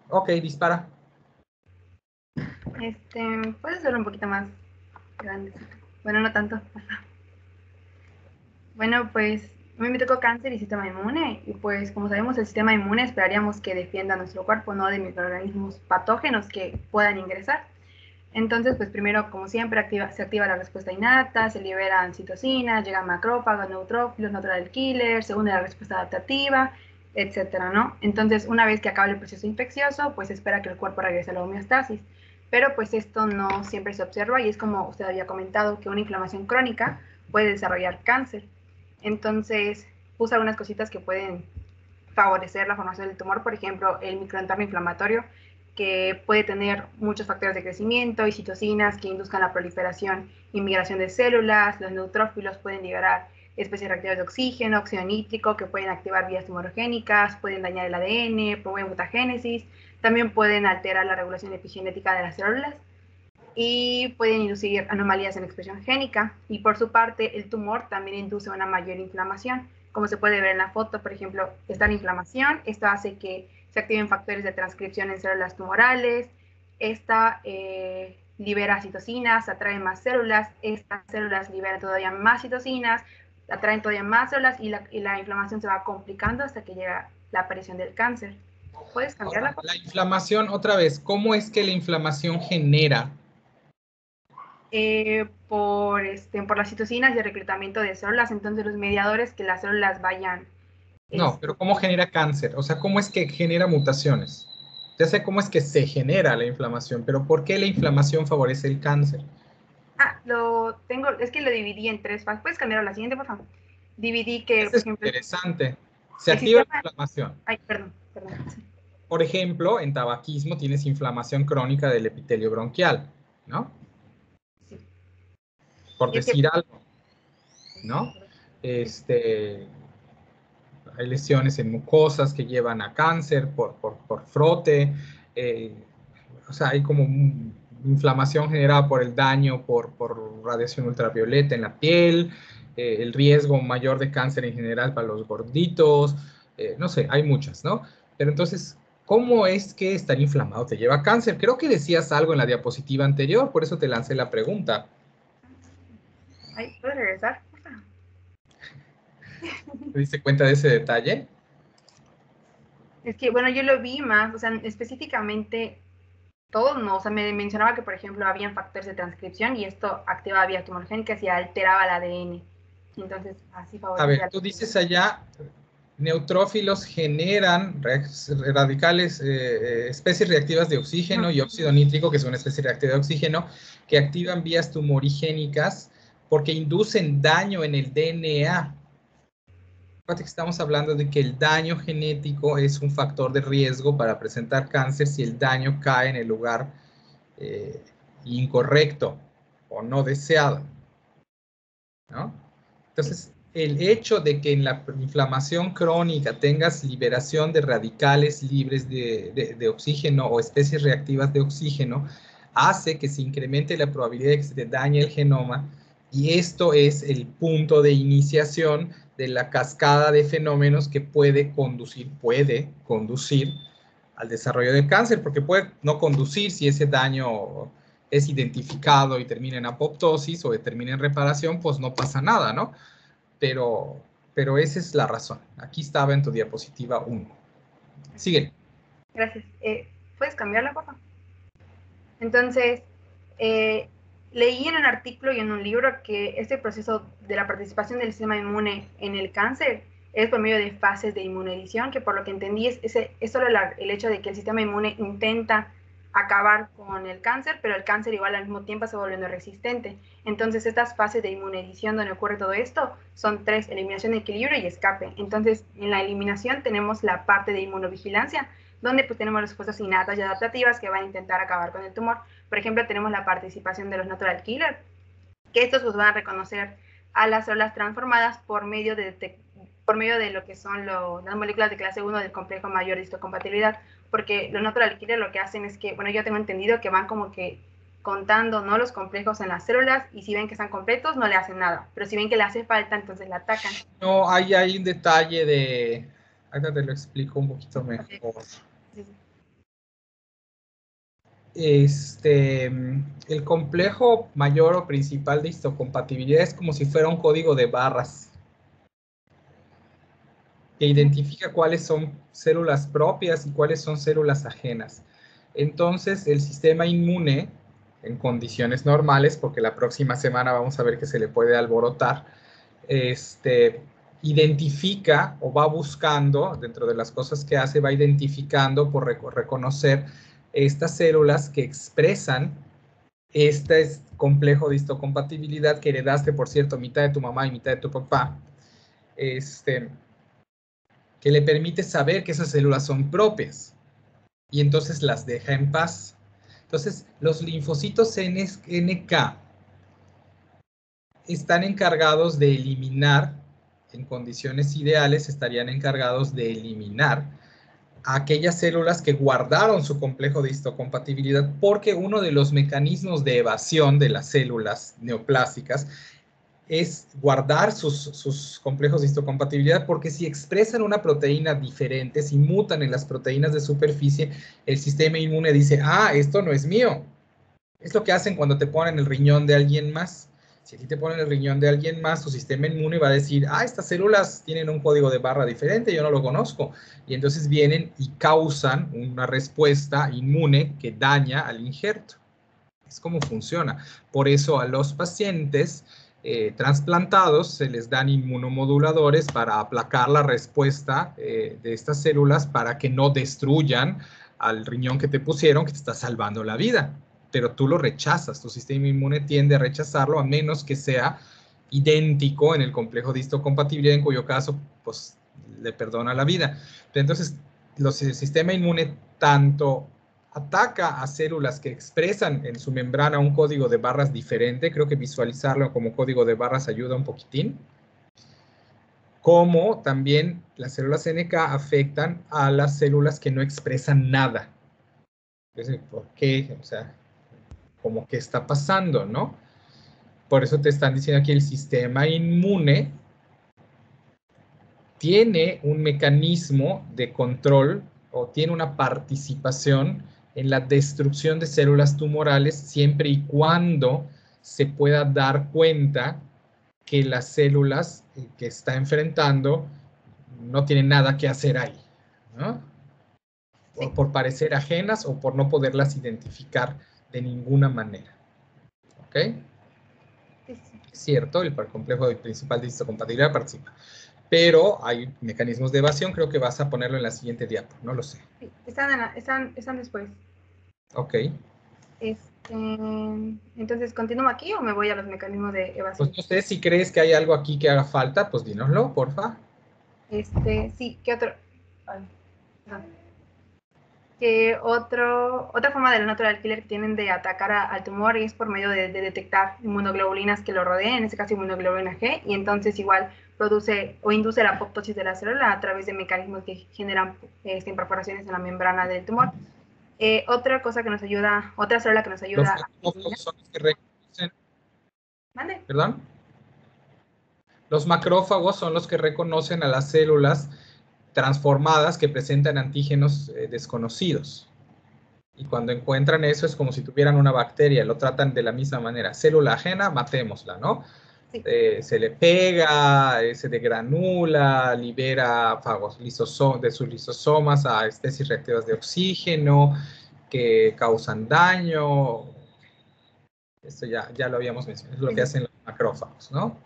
Speaker 1: Ok, dispara.
Speaker 6: Puede ser un poquito más grande. Bueno, no tanto. Bueno, pues a mí me tocó cáncer y sistema inmune. Y pues, como sabemos, el sistema inmune esperaríamos que defienda nuestro cuerpo, no de microorganismos patógenos que puedan ingresar. Entonces, pues primero, como siempre, se activa la respuesta innata, se liberan citocinas, llegan macrófagos, neutrófilos, natural killer, se une la respuesta adaptativa, etcétera, ¿no? Entonces, una vez que acaba el proceso infeccioso, pues se espera que el cuerpo regrese a la homeostasis. Pero pues esto no siempre se observa y es como usted había comentado, que una inflamación crónica puede desarrollar cáncer. Entonces, puse algunas cositas que pueden favorecer la formación del tumor, por ejemplo, el microentorno inflamatorio, que puede tener muchos factores de crecimiento y citocinas que induzcan la proliferación y migración de células. Los neutrófilos pueden liberar especies reactivas de oxígeno, óxido nítrico, que pueden activar vías tumorogénicas, pueden dañar el ADN, promueven mutagénesis, también pueden alterar la regulación epigenética de las células y pueden inducir anomalías en la expresión génica. Y por su parte, el tumor también induce una mayor inflamación. Como se puede ver en la foto, por ejemplo, está la inflamación. Esto hace que se activen factores de transcripción en células tumorales. Esta libera citocinas, atrae más células. Estas células liberan todavía más citocinas, atraen todavía más células y la inflamación se va complicando hasta que llega la aparición del cáncer. ¿Puedes cambiarla?
Speaker 1: La inflamación, otra vez, ¿cómo es que la inflamación genera?
Speaker 6: Por las citocinas y el reclutamiento de células, entonces los mediadores que las células vayan...
Speaker 1: No, pero ¿cómo genera cáncer? O sea, ¿cómo es que genera mutaciones? Ya sé cómo es que se genera la inflamación, pero ¿por qué la inflamación favorece el cáncer?
Speaker 6: Es que lo dividí en 3 fases. ¿Puedes cambiar a la siguiente, por favor? Dividí que,
Speaker 1: Eso
Speaker 6: por
Speaker 1: es
Speaker 6: ejemplo...
Speaker 1: interesante. Se activa la inflamación.
Speaker 6: Ay, perdón.
Speaker 1: Por ejemplo, en tabaquismo tienes inflamación crónica del epitelio bronquial, ¿no?
Speaker 6: Sí.
Speaker 1: Por decir algo, ¿no? Hay lesiones en mucosas que llevan a cáncer por frote. O sea, hay como inflamación generada por el daño por radiación ultravioleta en la piel, el riesgo mayor de cáncer en general para los gorditos, no sé, hay muchas, ¿no? Pero entonces, ¿cómo es que estar inflamado te lleva a cáncer? Creo que decías algo en la diapositiva anterior, por eso te lancé la pregunta.
Speaker 6: Ay, ¿puedes regresar?
Speaker 1: ¿Te diste cuenta de ese detalle?
Speaker 6: Es que, bueno, yo lo vi más, o sea, específicamente todo no, o sea, me mencionaba que, por ejemplo, habían factores de transcripción y esto activaba vías tumorogénicas y alteraba el ADN. Entonces, así favorecía.
Speaker 1: A ver, tú dices allá, neutrófilos generan radicales, especies reactivas de oxígeno y óxido nítrico, que es una especie reactiva de oxígeno, que activan vías tumorigénicas porque inducen daño en el DNA. Fíjate que estamos hablando de que el daño genético es un factor de riesgo para presentar cáncer si el daño cae en el lugar incorrecto o no deseado, ¿no? Entonces, el hecho de que en la inflamación crónica tengas liberación de radicales libres de oxígeno o especies reactivas de oxígeno hace que se incremente la probabilidad de que se te dañe el genoma, y esto es el punto de iniciación de la cascada de fenómenos que puede conducir al desarrollo del cáncer, porque puede no conducir si ese daño es identificado y termina en apoptosis o termina en reparación, pues no pasa nada, ¿no? Pero esa es la razón. Aquí estaba en tu diapositiva 1. Sigue.
Speaker 6: Gracias. ¿Puedes cambiarla, por favor? Entonces, leí en un artículo y en un libro que este proceso de la participación del sistema inmune en el cáncer es por medio de fases de inmunedición, que por lo que entendí es solo el hecho de que el sistema inmune intenta acabar con el cáncer, pero el cáncer igual al mismo tiempo se va volviendo resistente. Entonces, estas fases de inmunedición donde ocurre todo esto son 3: eliminación, equilibrio y escape. Entonces, en la eliminación tenemos la parte de inmunovigilancia, donde pues tenemos respuestas innatas y adaptativas que van a intentar acabar con el tumor. Por ejemplo, tenemos la participación de los natural killers, que estos pues van a reconocer a las células transformadas por medio de lo que son las moléculas de clase 1 del complejo mayor de histocompatibilidad, porque los natural killers lo que hacen es que, bueno, yo tengo entendido que van como que contando, ¿no?, los complejos en las células, y si ven que están completos no le hacen nada, pero si ven que le hace falta, entonces la atacan.
Speaker 1: No, hay un detalle de... Ahora te lo explico un poquito mejor. Sí. El complejo mayor o principal de histocompatibilidad es como si fuera un código de barras que identifica cuáles son células propias y cuáles son células ajenas. Entonces, el sistema inmune, en condiciones normales, porque la próxima semana vamos a ver que se le puede alborotar, identifica o va buscando, dentro de las cosas que hace, va identificando por reconocer estas células que expresan este complejo de histocompatibilidad que heredaste, por cierto, mitad de tu mamá y mitad de tu papá. que le permite saber que esas células son propias y entonces las deja en paz. Entonces, los linfocitos NK están encargados de eliminar, en condiciones ideales, estarían encargados de eliminar a aquellas células que guardaron su complejo de histocompatibilidad, porque uno de los mecanismos de evasión de las células neoplásicas es guardar sus complejos de histocompatibilidad, porque si expresan una proteína diferente, si mutan en las proteínas de superficie, el sistema inmune dice, ah, esto no es mío. Es lo que hacen cuando te ponen el riñón de alguien más. Si a ti te ponen el riñón de alguien más, tu sistema inmune va a decir, ah, estas células tienen un código de barra diferente, yo no lo conozco. Y entonces vienen y causan una respuesta inmune que daña al injerto. Es como funciona. Por eso a los pacientes trasplantados se les dan inmunomoduladores para aplacar la respuesta de estas células para que no destruyan al riñón que te pusieron, que te está salvando la vida. Pero tú lo rechazas, tu sistema inmune tiende a rechazarlo a menos que sea idéntico en el complejo de histocompatibilidad, en cuyo caso, pues, le perdona la vida. Entonces, el sistema inmune tanto ataca a células que expresan en su membrana un código de barras diferente, creo que visualizarlo como código de barras ayuda un poquitín, como también las células NK afectan a las células que no expresan nada. Entonces, ¿por qué? O sea, como qué está pasando, ¿no? Por eso te están diciendo aquí el sistema inmune tiene un mecanismo de control o tiene una participación en la destrucción de células tumorales siempre y cuando se pueda dar cuenta que las células que está enfrentando no tienen nada que hacer ahí, ¿no? Sí. Por parecer ajenas o por no poderlas identificar de ninguna manera. ¿Ok? Sí. Es cierto, el complejo principal de histocompatibilidad participa. Pero hay mecanismos de evasión, creo que vas a ponerlo en la siguiente diapo, no lo sé.
Speaker 6: Sí, están después.
Speaker 1: Ok.
Speaker 6: Entonces, ¿continúo aquí o me voy a los mecanismos de evasión?
Speaker 1: Pues no sé, si crees que hay algo aquí que haga falta, pues dínoslo, porfa.
Speaker 6: Sí, ¿qué otro? Ay, no. Que otra forma del natural killer que tienen de atacar al tumor es por medio de detectar inmunoglobulinas que lo rodeen, en este caso inmunoglobulina G, y entonces igual produce o induce la apoptosis de la célula a través de mecanismos que generan perforaciones en la membrana del tumor. Otra cosa que nos ayuda, otra célula que nos ayuda...
Speaker 1: Los macrófagos son los que reconocen...
Speaker 6: ¿Mande?
Speaker 1: ¿Perdón? Los macrófagos son los que reconocen a las células transformadas que presentan antígenos desconocidos. Y cuando encuentran eso es como si tuvieran una bacteria, lo tratan de la misma manera. Célula ajena, matémosla, ¿no? Sí. Se le pega, se degranula, libera fagos de sus lisosomas a especies reactivas de oxígeno que causan daño. Esto ya lo habíamos mencionado, es lo que hacen los macrófagos, ¿no?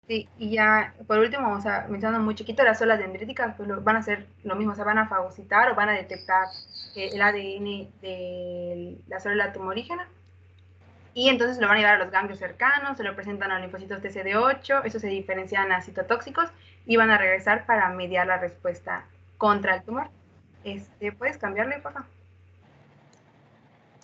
Speaker 6: Sí, y ya, por último, o sea, mencionando muy chiquito, las células dendríticas pues van a hacer lo mismo, o sea, van a fagocitar o van a detectar el ADN de la célula tumorígena y entonces lo van a llevar a los ganglios cercanos, se lo presentan a los linfocitos TCD8, esos se diferencian a citotóxicos y van a regresar para mediar la respuesta contra el tumor. ¿Puedes cambiarle, por favor?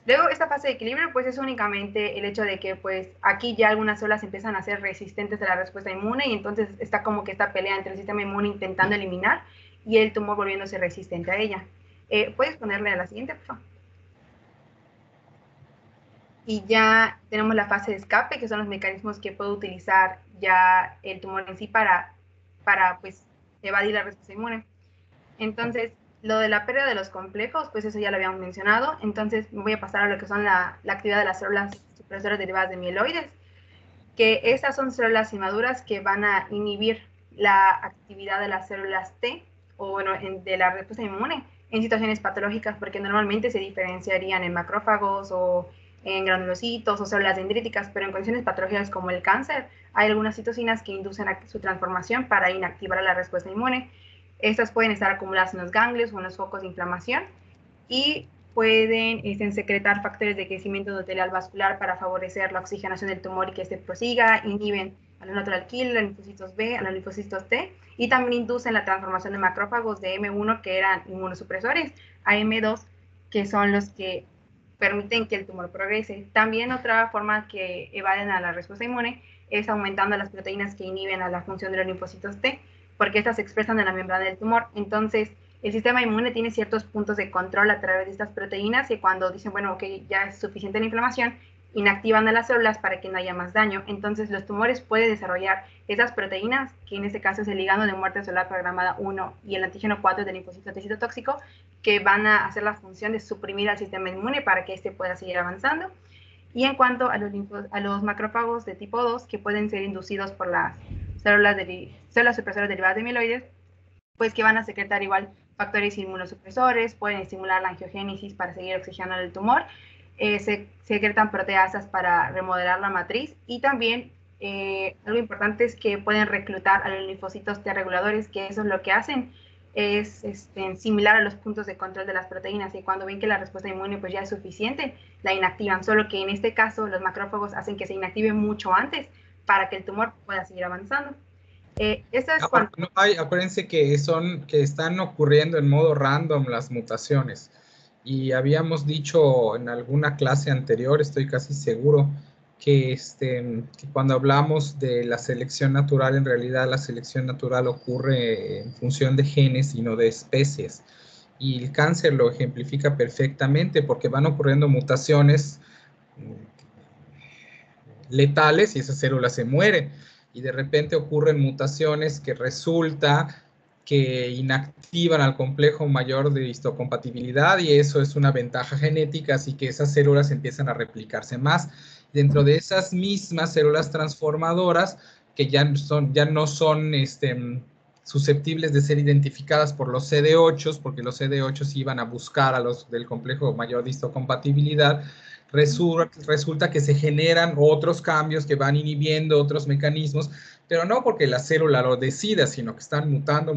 Speaker 6: Luego, esta fase de equilibrio, pues es únicamente el hecho de que, pues, aquí ya algunas células empiezan a ser resistentes a la respuesta inmune y entonces está como que esta pelea entre el sistema inmune intentando eliminar y el tumor volviéndose resistente a ella. ¿Puedes ponerle a la siguiente, por favor? Y ya tenemos la fase de escape, que son los mecanismos que puede utilizar ya el tumor en sí para pues, evadir la respuesta inmune. Entonces, lo de la pérdida de los complejos, pues eso ya lo habíamos mencionado. Entonces, me voy a pasar a lo que son la actividad de las células supresoras derivadas de mieloides, que estas son células inmaduras que van a inhibir la actividad de las células T, o bueno, de la respuesta inmune, en situaciones patológicas, porque normalmente se diferenciarían en macrófagos o en granulocitos o células dendríticas, pero en condiciones patológicas como el cáncer, hay algunas citocinas que inducen su transformación para inactivar la respuesta inmune. Estas pueden estar acumuladas en los ganglios o en los focos de inflamación y pueden secretar factores de crecimiento endotelial vascular para favorecer la oxigenación del tumor y que este prosiga, inhiben a los natural killer, a los linfocitos B, a los linfocitos T, y también inducen la transformación de macrófagos de M1, que eran inmunosupresores, a M2, que son los que permiten que el tumor progrese. También otra forma que evaden a la respuesta inmune es aumentando las proteínas que inhiben a la función de los linfocitos T, porque estas se expresan en la membrana del tumor. Entonces, el sistema inmune tiene ciertos puntos de control a través de estas proteínas y cuando dicen, bueno, ok, ya es suficiente la inflamación, inactivan a las células para que no haya más daño. Entonces, los tumores pueden desarrollar esas proteínas, que en este caso es el ligando de muerte celular programada 1 y el antígeno 4 del linfocito T citotóxico, que van a hacer la función de suprimir al sistema inmune para que éste pueda seguir avanzando. Y en cuanto a los macrófagos de tipo 2, que pueden ser inducidos por las células supresoras derivadas de mieloides, pues que van a secretar igual factores inmunosupresores, pueden estimular la angiogénesis para seguir oxigenando el tumor, se secretan proteasas para remodelar la matriz y también algo importante es que pueden reclutar a los linfocitos T reguladores, que eso es lo que hacen, es similar a los puntos de control de las proteínas y cuando ven que la respuesta inmune pues ya es suficiente, la inactivan, solo que en este caso los macrófagos hacen que se inactive mucho antes para que el tumor pueda seguir avanzando. Esto es cuando...
Speaker 1: No acuérdense que están ocurriendo en modo random las mutaciones. Y habíamos dicho en alguna clase anterior, estoy casi seguro, que cuando hablamos de la selección natural, en realidad la selección natural ocurre en función de genes y no de especies. Y el cáncer lo ejemplifica perfectamente porque van ocurriendo mutaciones letales y esa célula se muere. Y de repente ocurren mutaciones que resulta que inactivan al complejo mayor de histocompatibilidad y eso es una ventaja genética, así que esas células empiezan a replicarse más. Dentro de esas mismas células transformadoras, que ya no son susceptibles de ser identificadas por los CD8, porque los CD8 iban a buscar a los del complejo mayor de histocompatibilidad, resulta que se generan otros cambios que van inhibiendo otros mecanismos, pero no porque la célula lo decida, sino que están mutando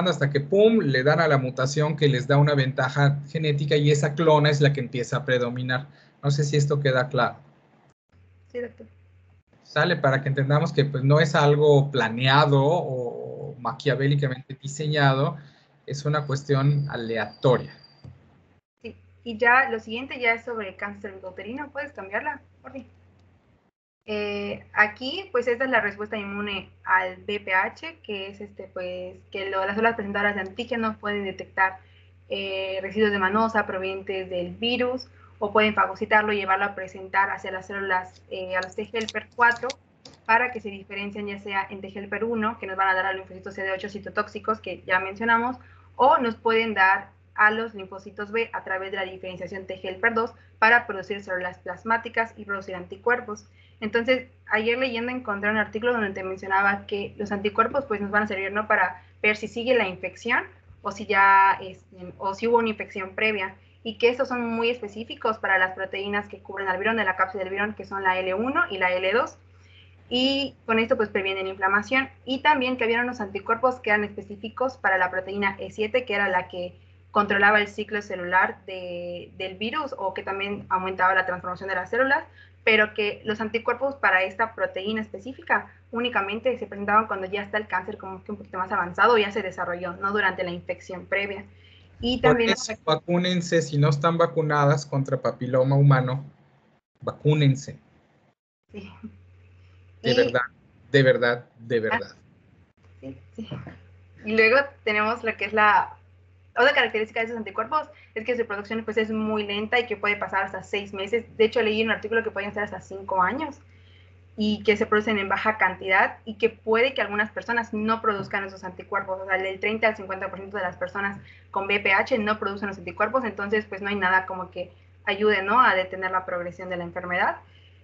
Speaker 1: hasta que ¡pum!, le dan a la mutación que les da una ventaja genética y esa clona es la que empieza a predominar. No sé si esto queda claro.
Speaker 6: Sí, doctor.
Speaker 1: Sale para que entendamos que pues, no es algo planeado o maquiavélicamente diseñado, es una cuestión aleatoria.
Speaker 6: Sí, y ya lo siguiente ya es sobre el cáncer cervicouterino. ¿Puedes cambiarla, por favor? Aquí, pues esta es la respuesta inmune al BPH, que es pues que las células presentadoras de antígenos pueden detectar residuos de manosa provenientes del virus o pueden fagocitarlo y llevarlo a presentar hacia las células, a los T helper 4 para que se diferencien ya sea en T helper 1, que nos van a dar a los linfocitos CD8 citotóxicos que ya mencionamos, o nos pueden dar a los linfocitos B a través de la diferenciación T helper 2 para producir células plasmáticas y producir anticuerpos. Entonces, ayer leyendo encontré un artículo donde te mencionaba que los anticuerpos pues nos van a servir no para ver si sigue la infección o si ya o si hubo una infección previa y que estos son muy específicos para las proteínas que cubren al virón de la cápsula del virón, que son la L1 y la L2, y con esto pues previenen inflamación, y también que había unos anticuerpos que eran específicos para la proteína E7, que era la que controlaba el ciclo celular del virus o que también aumentaba la transformación de las células, pero que los anticuerpos para esta proteína específica únicamente se presentaban cuando ya está el cáncer como que un poquito más avanzado o ya se desarrolló, no durante la infección previa. Y también...
Speaker 1: Por eso, vacúnense si no están vacunadas contra papiloma humano, vacúnense.
Speaker 6: Sí.
Speaker 1: De verdad, de verdad, de verdad.
Speaker 6: Sí, sí. Y luego tenemos lo que es la otra característica de esos anticuerpos, es que su producción pues, es muy lenta y que puede pasar hasta 6 meses. De hecho, leí un artículo que pueden ser hasta 5 años y que se producen en baja cantidad y que puede que algunas personas no produzcan esos anticuerpos. O sea, del 30 al 50% de las personas con BPH no producen los anticuerpos, entonces pues no hay nada como que ayude, ¿no?, a detener la progresión de la enfermedad.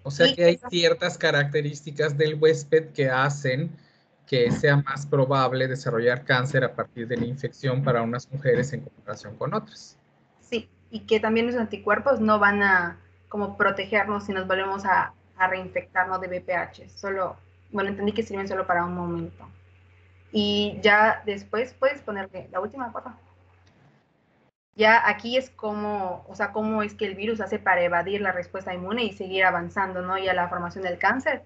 Speaker 1: O sea que hay ciertas características del huésped que hacen que sea más probable desarrollar cáncer a partir de la infección para unas mujeres en comparación con otras.
Speaker 6: Sí, y que también los anticuerpos no van a como protegernos si nos volvemos a reinfectarnos de BPH. Solo, bueno, entendí que sirven solo para un momento. Y ya después puedes ponerle la última, por favor. Ya aquí es como, o sea, cómo es que el virus hace para evadir la respuesta inmune y seguir avanzando, ¿no? Y a la formación del cáncer.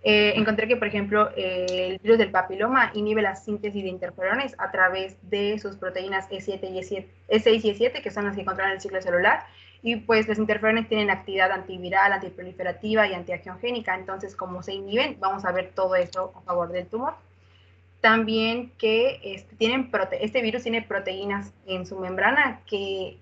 Speaker 6: Encontré que, por ejemplo, el virus del papiloma inhibe la síntesis de interferones a través de sus proteínas E7 y E6 y E7, que son las que controlan el ciclo celular. Y pues los interferones tienen actividad antiviral, antiproliferativa y antiangiogénica. Entonces, como se inhiben, vamos a ver todo eso a favor del tumor. También que este virus tiene proteínas en su membrana que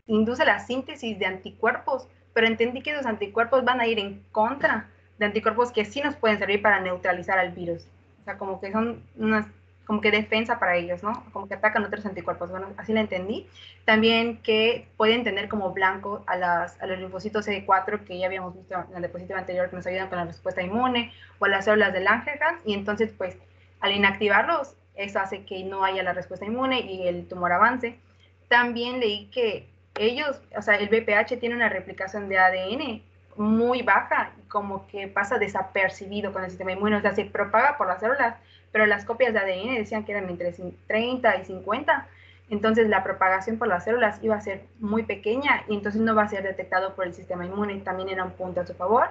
Speaker 6: induce la síntesis de anticuerpos, pero entendí que esos anticuerpos van a ir en contra de anticuerpos que sí nos pueden servir para neutralizar al virus. O sea, como que son unas, como que defensa para ellos, ¿no? Como que atacan otros anticuerpos. Bueno, así lo entendí. También que pueden tener como blanco a los linfocitos CD4 que ya habíamos visto en la diapositiva anterior que nos ayudan con la respuesta inmune, o a las células de Langerhans, y entonces pues al inactivarlos, eso hace que no haya la respuesta inmune y el tumor avance. También leí que ellos, o sea, el VPH tiene una replicación de ADN muy baja, como que pasa desapercibido con el sistema inmune, o sea, se propaga por las células, pero las copias de ADN decían que eran entre 30 y 50, entonces la propagación por las células iba a ser muy pequeña y entonces no va a ser detectado por el sistema inmune, también era un punto a su favor.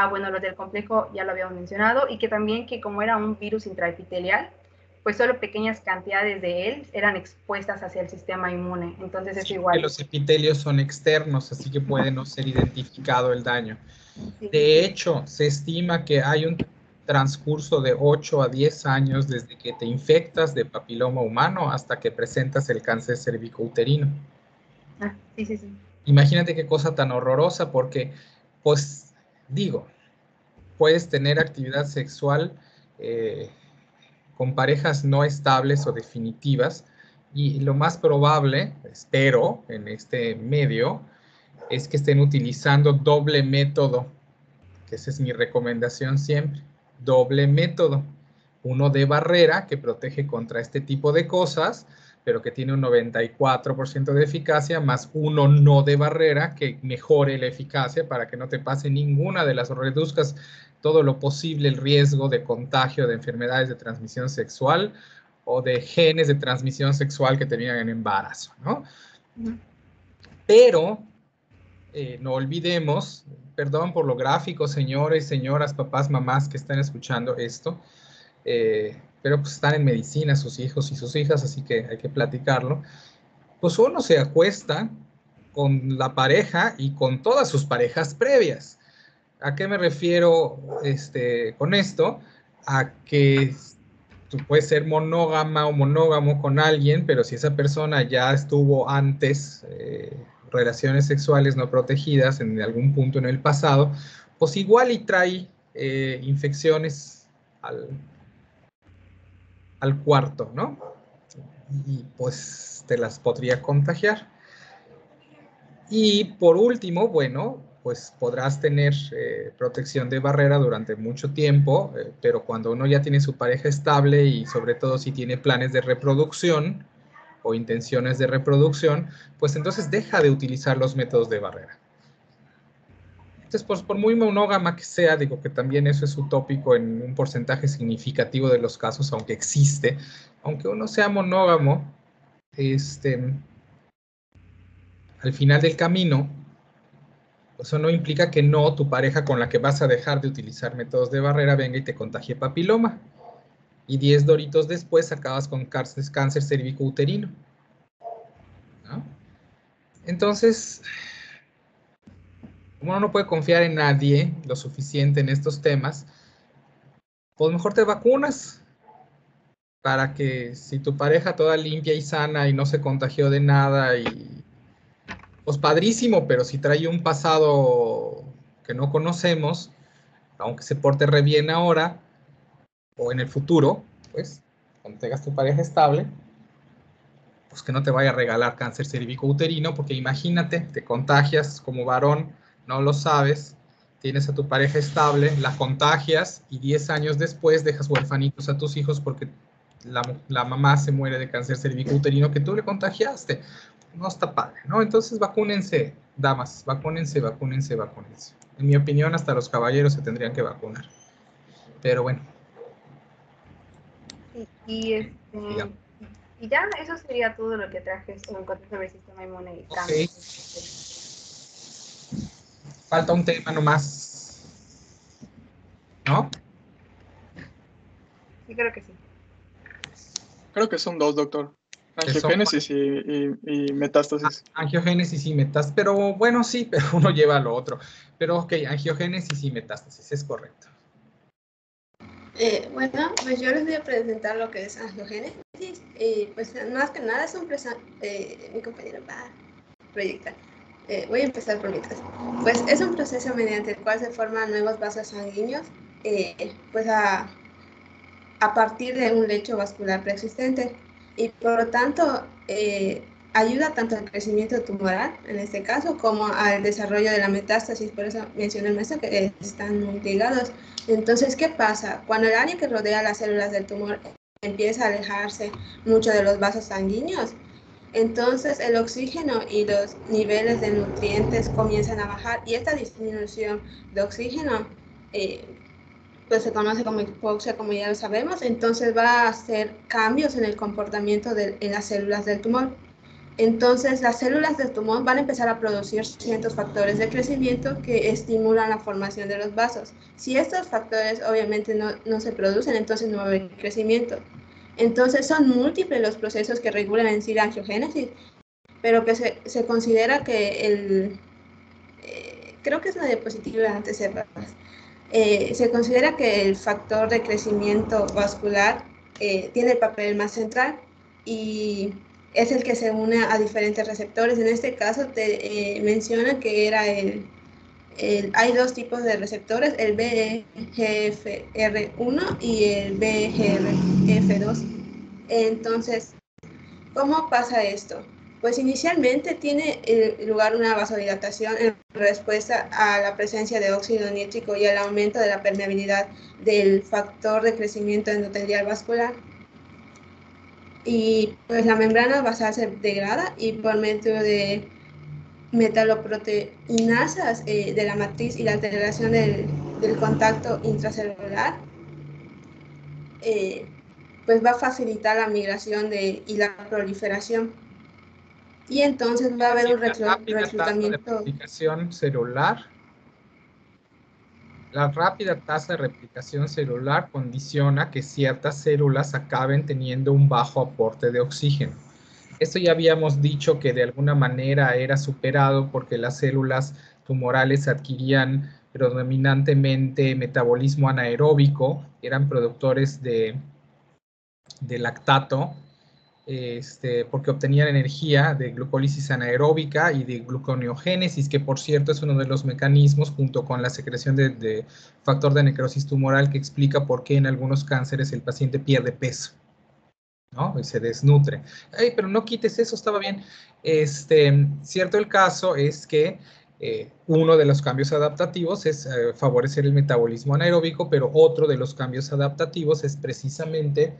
Speaker 6: Bueno, lo del complejo ya lo habíamos mencionado, y que también que como era un virus intraepitelial, pues solo pequeñas cantidades de él eran expuestas hacia el sistema inmune, entonces es
Speaker 1: Sí,
Speaker 6: igual.
Speaker 1: los epitelios son externos, así que puede no ser identificado el daño.
Speaker 6: Sí.
Speaker 1: De hecho, se estima que hay un transcurso de 8 a 10 años desde que te infectas de papiloma humano hasta que presentas el cáncer cervicouterino.
Speaker 6: Sí, sí, sí.
Speaker 1: Imagínate qué cosa tan horrorosa, porque, pues, digo, puedes tener actividad sexual con parejas no estables o definitivas, y lo más probable, espero, en este medio, es que estén utilizando doble método, que esa es mi recomendación siempre, doble método. Uno de barrera que protege contra este tipo de cosas, pero que tiene un 94% de eficacia, más uno no de barrera que mejore la eficacia para que no te pase ninguna de las, o reduzcas todo lo posible el riesgo de contagio de enfermedades de transmisión sexual o de genes de transmisión sexual que terminan en embarazo, ¿no? Pero no olvidemos, perdón por lo gráfico, señores, señoras, papás, mamás que están escuchando esto, pero pues están en medicina sus hijos y sus hijas, así que hay que platicarlo. Pues uno se acuesta con la pareja y con todas sus parejas previas. ¿A qué me refiero con esto? A que tú puedes ser monógama o monógamo con alguien, pero si esa persona ya estuvo antes relaciones sexuales no protegidas en algún punto en el pasado, pues igual y trae infecciones al cuarto, ¿no? Y pues te las podría contagiar. Y por último, bueno, pues podrás tener protección de barrera durante mucho tiempo, pero cuando uno ya tiene su pareja estable y sobre todo si tiene planes de reproducción o intenciones de reproducción, pues entonces deja de utilizar los métodos de barrera. Entonces, pues, por muy monógama que sea, digo que también eso es utópico en un porcentaje significativo de los casos, aunque existe, aunque uno sea monógamo, al final del camino, eso no implica que no tu pareja con la que vas a dejar de utilizar métodos de barrera venga y te contagie papiloma. Y 10 doritos después acabas con cáncer cervicouterino, ¿no? Entonces, como uno no puede confiar en nadie lo suficiente en estos temas, pues mejor te vacunas para que si tu pareja toda limpia y sana y no se contagió de nada, y pues padrísimo, pero si trae un pasado que no conocemos, aunque se porte re bien ahora o en el futuro, pues cuando tengas tu pareja estable, pues que no te vaya a regalar cáncer cervicouterino, porque imagínate, te contagias como varón, no lo sabes, tienes a tu pareja estable, la contagias y 10 años después dejas huerfanitos a tus hijos porque la mamá se muere de cáncer cervicouterino que tú le contagiaste. No está padre, ¿no? Entonces vacúnense, damas, vacúnense, vacúnense, vacúnense. En mi opinión, hasta los caballeros se tendrían que vacunar. Pero bueno.
Speaker 6: Y Y ya, eso sería todo lo que traje sobre el sistema inmune y cáncer.
Speaker 1: Okay. Falta un tema nomás, ¿no?
Speaker 6: Sí, creo que sí.
Speaker 7: Creo que son 2, doctor. Angiogénesis y metástasis.
Speaker 1: Angiogénesis y metástasis, pero bueno, sí, pero uno lleva a lo otro. Pero ok, angiogénesis y metástasis, es correcto.
Speaker 8: Bueno, pues yo les voy a presentar lo que es angiogénesis. Pues más que nada es un mi compañero va a proyectar. Voy a empezar por mientras. Pues es un proceso mediante el cual se forman nuevos vasos sanguíneos, pues a partir de un lecho vascular preexistente, y por lo tanto ayuda tanto al crecimiento tumoral, en este caso, como al desarrollo de la metástasis. Por eso mencioné el maestro que están muy ligados. Entonces, ¿qué pasa? Cuando el área que rodea las células del tumor empieza a alejarse mucho de los vasos sanguíneos, entonces el oxígeno y los niveles de nutrientes comienzan a bajar, y esta disminución de oxígeno pues se conoce como hipoxia, como ya lo sabemos. Entonces va a hacer cambios en el comportamiento en las células del tumor. Entonces las células del tumor van a empezar a producir ciertos factores de crecimiento que estimulan la formación de los vasos. Si estos factores obviamente no se producen, entonces no va a haber crecimiento. Entonces son múltiples los procesos que regulan en sí la angiogénesis, pero que se considera que creo que es una diapositiva antes se considera que el factor de crecimiento vascular tiene el papel más central y es el que se une a diferentes receptores. En este caso te menciona que era hay 2 tipos de receptores, el BGFR1 y el BGF2. Entonces, ¿cómo pasa esto? Pues inicialmente tiene lugar una vasodilatación en respuesta a la presencia de óxido nítrico y al aumento de la permeabilidad del factor de crecimiento endotelial vascular. Y pues la membrana basal se degrada, y por medio de metaloproteinasas de la matriz y la alteración del contacto intracelular, pues va a facilitar la migración y la proliferación. Y entonces va a haber un reclutamiento.
Speaker 1: La rápida tasa de replicación celular condiciona que ciertas células acaben teniendo un bajo aporte de oxígeno. Esto ya habíamos dicho que de alguna manera era superado porque las células tumorales adquirían predominantemente metabolismo anaeróbico, eran productores de lactato, porque obtenían energía de glucólisis anaeróbica y de gluconeogénesis, que por cierto es uno de los mecanismos junto con la secreción de factor de necrosis tumoral que explica por qué en algunos cánceres el paciente pierde peso, ¿no? Y se desnutre. Ay, pero no quites eso, estaba bien. Cierto el caso es que uno de los cambios adaptativos es favorecer el metabolismo anaeróbico, pero otro de los cambios adaptativos es precisamente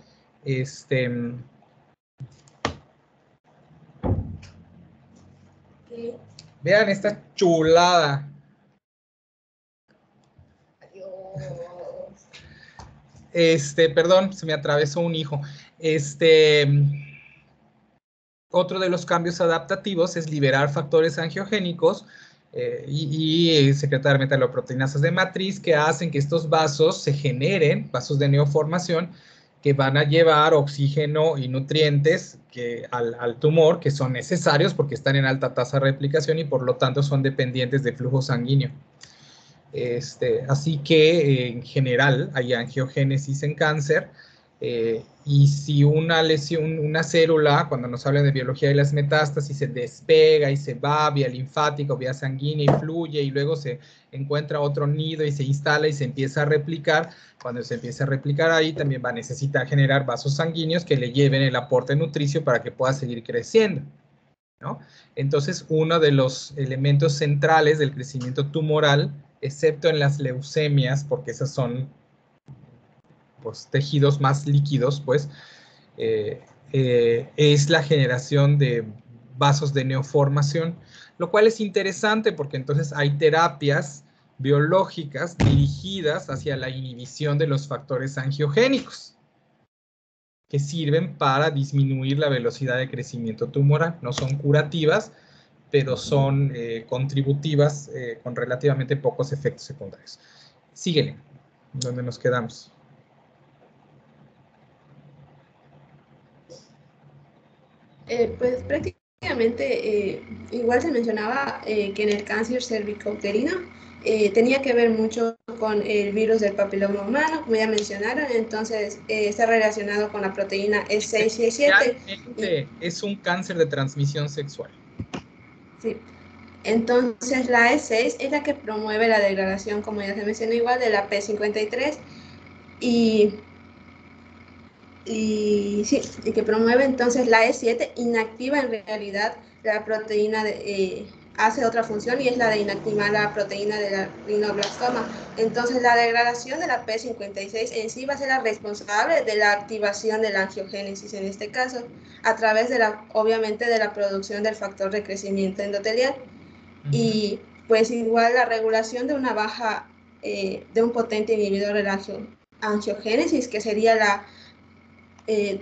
Speaker 1: vean esta chulada. Perdón, se me atravesó un hijo. Otro de los cambios adaptativos es liberar factores angiogénicos y secretar metaloproteinasas de matriz que hacen que estos vasos se generen, vasos de neoformación, que van a llevar oxígeno y nutrientes al tumor, que son necesarios porque están en alta tasa de replicación y por lo tanto son dependientes de flujo sanguíneo. Así que en general hay angiogénesis en cáncer, y si una lesión, una célula, cuando nos hablan de biología de las metástasis, se despega y se va vía linfática o vía sanguínea y fluye y luego se encuentra otro nido y se instala y se empieza a replicar, cuando se empieza a replicar ahí también va a necesitar generar vasos sanguíneos que le lleven el aporte nutricio para que pueda seguir creciendo, ¿no? Entonces, uno de los elementos centrales del crecimiento tumoral, excepto en las leucemias, porque esas son pues, tejidos más líquidos, pues, es la generación de vasos de neoformación, lo cual es interesante porque entonces hay terapias biológicas dirigidas hacia la inhibición de los factores angiogénicos. que sirven para disminuir la velocidad de crecimiento tumoral. No son curativas, pero son contributivas con relativamente pocos efectos secundarios. Síguele, ¿dónde nos quedamos?
Speaker 8: Pues prácticamente igual se mencionaba que en el cáncer cervicouterino tenía que ver mucho con el virus del papiloma humano, como ya mencionaron, entonces está relacionado con la proteína E6 y E7.
Speaker 1: Realmente es un cáncer de transmisión sexual.
Speaker 8: Sí. Entonces la E6 es la que promueve la degradación, como ya se mencionó igual, de la P53 y que promueve entonces la E7, inactiva en realidad la proteína hace otra función y es la de inactivar la proteína de la rinoblastoma. Entonces la degradación de la P56 en sí va a ser la responsable de la activación de la angiogénesis en este caso, a través de obviamente de la producción del factor de crecimiento endotelial. Y pues igual la regulación de una baja, de un potente inhibidor de la angiogénesis, que sería la se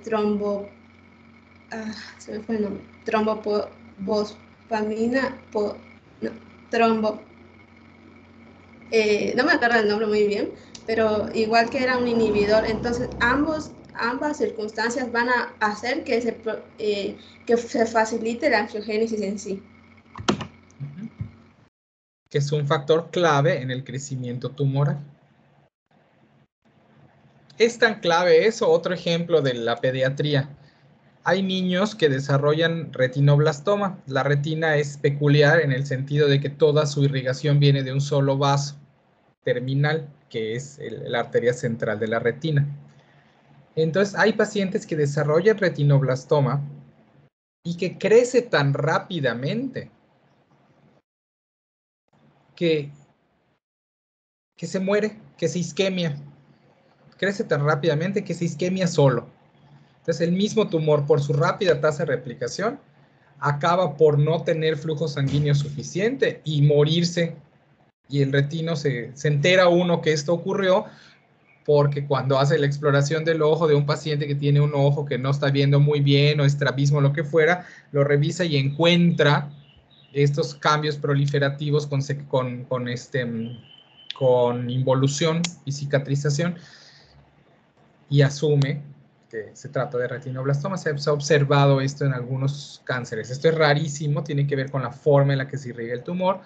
Speaker 8: me fue el nombre, trombofosfamina, no me acuerdo el nombre muy bien, pero igual que era un inhibidor, entonces ambas circunstancias van a hacer que se facilite la angiogénesis en sí.
Speaker 1: Que es un factor clave en el crecimiento tumoral. Es tan clave eso, otro ejemplo de la pediatría. Hay niños que desarrollan retinoblastoma. La retina es peculiar en el sentido de que toda su irrigación viene de un solo vaso terminal, que es la arteria central de la retina. Entonces, hay pacientes que desarrollan retinoblastoma y que crece tan rápidamente que se muere, que se isquemia. Crece tan rápidamente que se isquemia solo. Entonces, el mismo tumor, por su rápida tasa de replicación, acaba por no tener flujo sanguíneo suficiente y morirse. Y el retino se entera uno que esto ocurrió porque cuando hace la exploración del ojo de un paciente que tiene un ojo que no está viendo muy bien o estrabismo o lo que fuera, lo revisa y encuentra estos cambios proliferativos con involución y cicatrización y asume que se trata de retinoblastoma. Se ha observado esto en algunos cánceres. Esto es rarísimo, tiene que ver con la forma en la que se irriga el tumor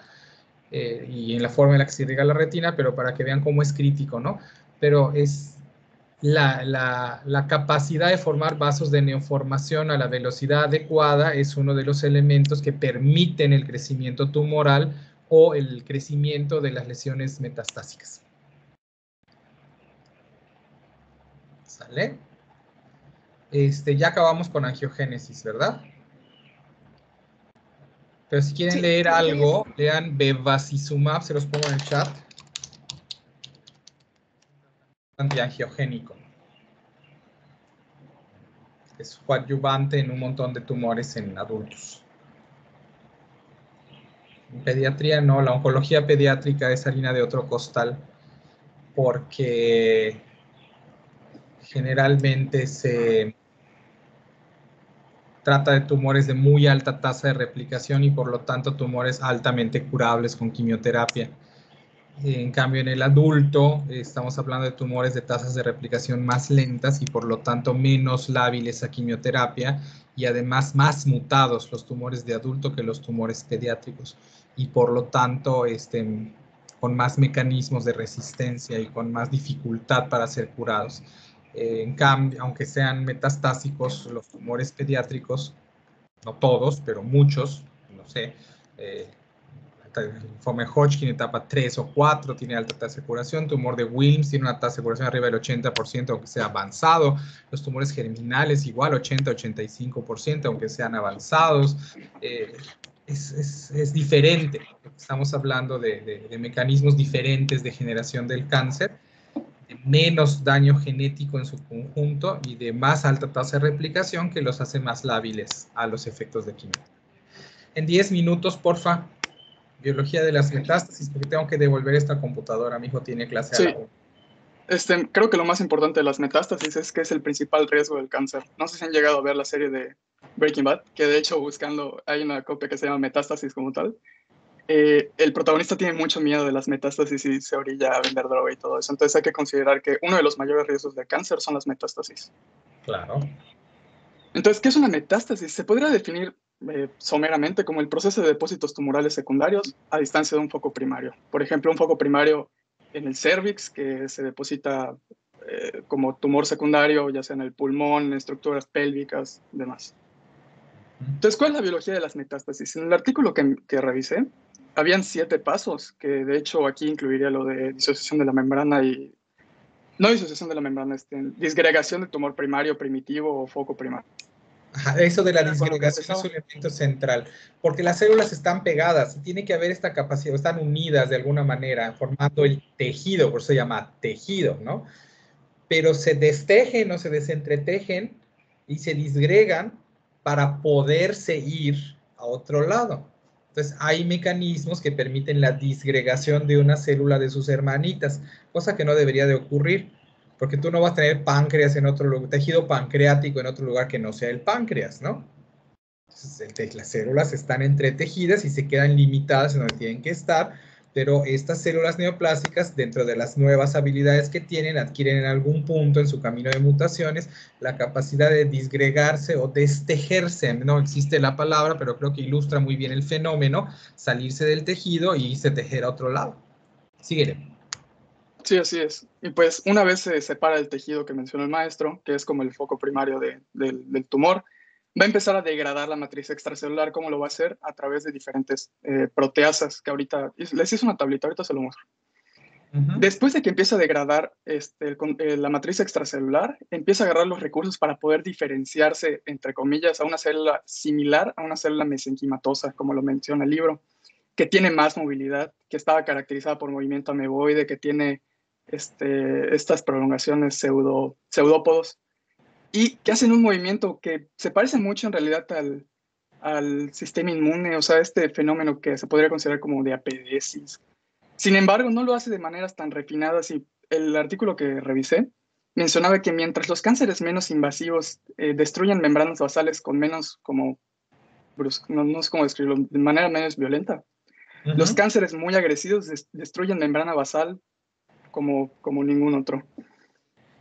Speaker 1: y en la forma en la que se irriga la retina, pero para que vean cómo es crítico, ¿no? Pero es la capacidad de formar vasos de neoformación a la velocidad adecuada es uno de los elementos que permiten el crecimiento tumoral o el crecimiento de las lesiones metastásicas. ¿Sale? Ya acabamos con angiogénesis, ¿verdad? Pero si quieren leer algo, lean bevacizumab, se los pongo en el chat. Antiangiogénico. Es coadyuvante en un montón de tumores en adultos. En pediatría no, la oncología pediátrica es harina de otro costal porque generalmente se trata de tumores de muy alta tasa de replicación y por lo tanto tumores altamente curables con quimioterapia. En cambio, en el adulto estamos hablando de tumores de tasas de replicación más lentas y por lo tanto menos lábiles a quimioterapia y además más mutados los tumores de adulto que los tumores pediátricos y por lo tanto con más mecanismos de resistencia y con más dificultad para ser curados. En cambio, aunque sean metastásicos, los tumores pediátricos, no todos, pero muchos, no sé, linfoma de Hodgkin etapa 3 o 4 tiene alta tasa de curación, tumor de Wilms tiene una tasa de curación arriba del 80% aunque sea avanzado, los tumores germinales igual 80-85% aunque sean avanzados, es diferente, estamos hablando de mecanismos diferentes de generación del cáncer, de menos daño genético en su conjunto y de más alta tasa de replicación que los hace más lábiles a los efectos de quimioterapia. En 10 minutos, porfa. Biología de las metástasis, porque tengo que devolver esta computadora. Mi hijo tiene clase a la 1.
Speaker 7: Creo que lo más importante de las metástasis es que es el principal riesgo del cáncer. No sé si han llegado a ver la serie de Breaking Bad, que de hecho buscando hay una copia que se llama Metástasis como tal. El protagonista tiene mucho miedo de las metástasis y se orilla a vender droga y todo eso. Entonces hay que considerar que uno de los mayores riesgos de cáncer son las metástasis.
Speaker 1: Claro.
Speaker 7: Entonces, ¿qué es una metástasis? Se podría definir someramente como el proceso de depósitos tumorales secundarios a distancia de un foco primario. Por ejemplo, un foco primario en el cérvix que se deposita como tumor secundario, ya sea en el pulmón, en estructuras pélvicas, demás. Entonces, ¿cuál es la biología de las metástasis? En el artículo que revisé, habían 7 pasos, que de hecho aquí incluiría lo de disociación de la membrana y... No disociación de la membrana, disgregación de tumor primario, primitivo o foco primario.
Speaker 1: Ajá, eso de la disgregación es un elemento central, porque las células están pegadas y tiene que haber esta capacidad, están unidas de alguna manera, formando el tejido, por eso se llama tejido, ¿no? Pero se destejen o se desentretejen y se disgregan para poderse ir a otro lado. Entonces, hay mecanismos que permiten la disgregación de una célula de sus hermanitas, cosa que no debería de ocurrir, porque tú no vas a tener páncreas en otro lugar, tejido pancreático en otro lugar que no sea el páncreas, ¿no? Entonces, las células están entretejidas y se quedan limitadas en donde tienen que estar, pero estas células neoplásicas, dentro de las nuevas habilidades que tienen, adquieren en algún punto en su camino de mutaciones la capacidad de disgregarse o destejerse. No existe la palabra, pero creo que ilustra muy bien el fenómeno, salirse del tejido y irse a tejer a otro lado. Síguele.
Speaker 7: Sí, así es. Y pues una vez se separa el tejido que mencionó el maestro, que es como el foco primario del tumor, va a empezar a degradar la matriz extracelular. ¿Cómo lo va a hacer? A través de diferentes proteasas, que ahorita, les hice una tablita, ahorita se lo muestro. Después de que empieza a degradar la matriz extracelular, empieza a agarrar los recursos para poder diferenciarse, entre comillas, a una célula similar a una célula mesenquimatosa, como lo menciona el libro, que tiene más movilidad, que estaba caracterizada por movimiento ameboide, que tiene estas prolongaciones pseudópodos, y que hacen un movimiento que se parece mucho en realidad al sistema inmune, o sea, este fenómeno que se podría considerar como de apedesis. Sin embargo, no lo hace de maneras tan refinadas, y el artículo que revisé mencionaba que mientras los cánceres menos invasivos destruyen membranas basales con menos como, no sé cómo describirlo, de manera menos violenta, los cánceres muy agresivos destruyen membrana basal como ningún otro.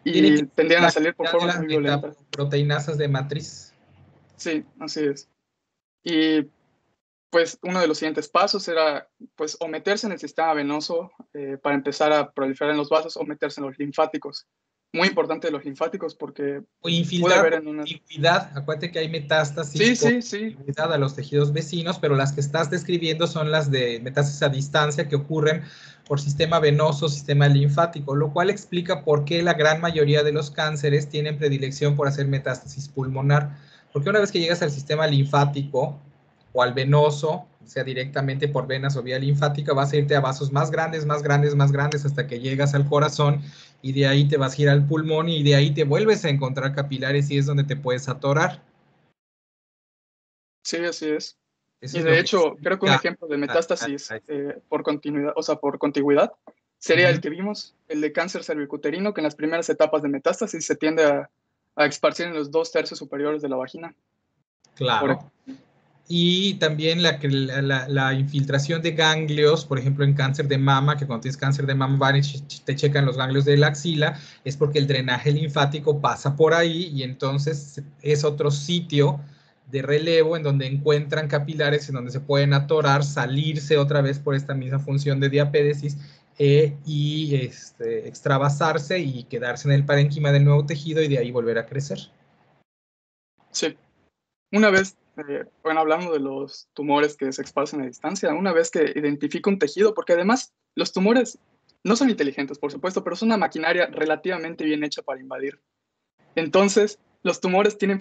Speaker 7: Y tendrían a salir por formas muy violentas.
Speaker 1: Proteinasas de matriz.
Speaker 7: Sí, así es. Y pues uno de los siguientes pasos era pues o meterse en el sistema venoso para empezar a proliferar en los vasos, o meterse en los linfáticos. Muy importante los linfáticos porque
Speaker 1: o infiltrar por continuidad. Acuérdate que hay metástasis por continuidad a los tejidos vecinos, pero las que estás describiendo son las de metástasis a distancia que ocurren por sistema venoso, sistema linfático, lo cual explica por qué la gran mayoría de los cánceres tienen predilección por hacer metástasis pulmonar, porque una vez que llegas al sistema linfático o al venoso, sea directamente por venas o vía linfática, vas a irte a vasos más grandes, más grandes, más grandes, hasta que llegas al corazón, y de ahí te vas a ir al pulmón, y de ahí te vuelves a encontrar capilares, y es donde te puedes atorar.
Speaker 7: Sí, así es. Eso y de hecho, creo que un ejemplo de metástasis por continuidad, o sea, por contigüidad, sería el que vimos, el de cáncer cervicuterino, que en las primeras etapas de metástasis se tiende a esparcir en los 2/3 superiores de la vagina.
Speaker 1: Claro. Y también la infiltración de ganglios, por ejemplo, en cáncer de mama, que cuando tienes cáncer de mama van y te checan los ganglios de la axila, es porque el drenaje linfático pasa por ahí, y entonces es otro sitio de relevo en donde encuentran capilares en donde se pueden atorar, salirse otra vez por esta misma función de diapédesis y extravasarse y quedarse en el parénquima del nuevo tejido, y de ahí volver a crecer.
Speaker 7: Sí. Una vez, bueno, hablando de los tumores que se esparcen a distancia, una vez que identifica un tejido, porque además los tumores no son inteligentes, por supuesto, pero son una maquinaria relativamente bien hecha para invadir. Entonces, los tumores tienen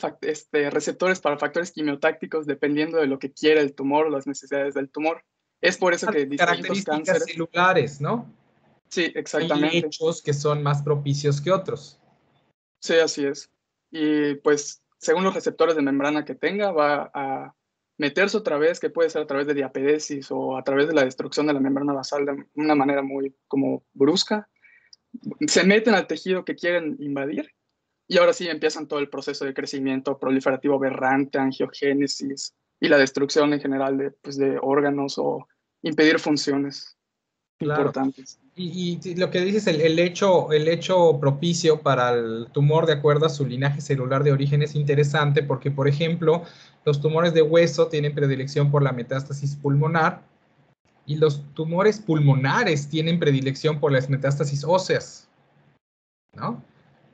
Speaker 7: receptores para factores quimiotácticos dependiendo de lo que quiera el tumor o las necesidades del tumor. Es por eso que distintos cánceres
Speaker 1: celulares, ¿no?
Speaker 7: Sí, exactamente.
Speaker 1: Hay hechos que son más propicios que otros.
Speaker 7: Sí, así es. Y pues, según los receptores de membrana que tenga, va a meterse otra vez, que puede ser a través de diapedesis o a través de la destrucción de la membrana basal de una manera muy como brusca, se meten al tejido que quieren invadir y ahora sí empiezan todo el proceso de crecimiento proliferativo aberrante, angiogénesis y la destrucción en general de, pues, de órganos o impedir funciones
Speaker 1: Claro.
Speaker 7: importantes.
Speaker 1: Y lo que dices, el hecho propicio para el tumor de acuerdo a su linaje celular de origen es interesante porque, por ejemplo, los tumores de hueso tienen predilección por la metástasis pulmonar y los tumores pulmonares tienen predilección por las metástasis óseas, ¿no?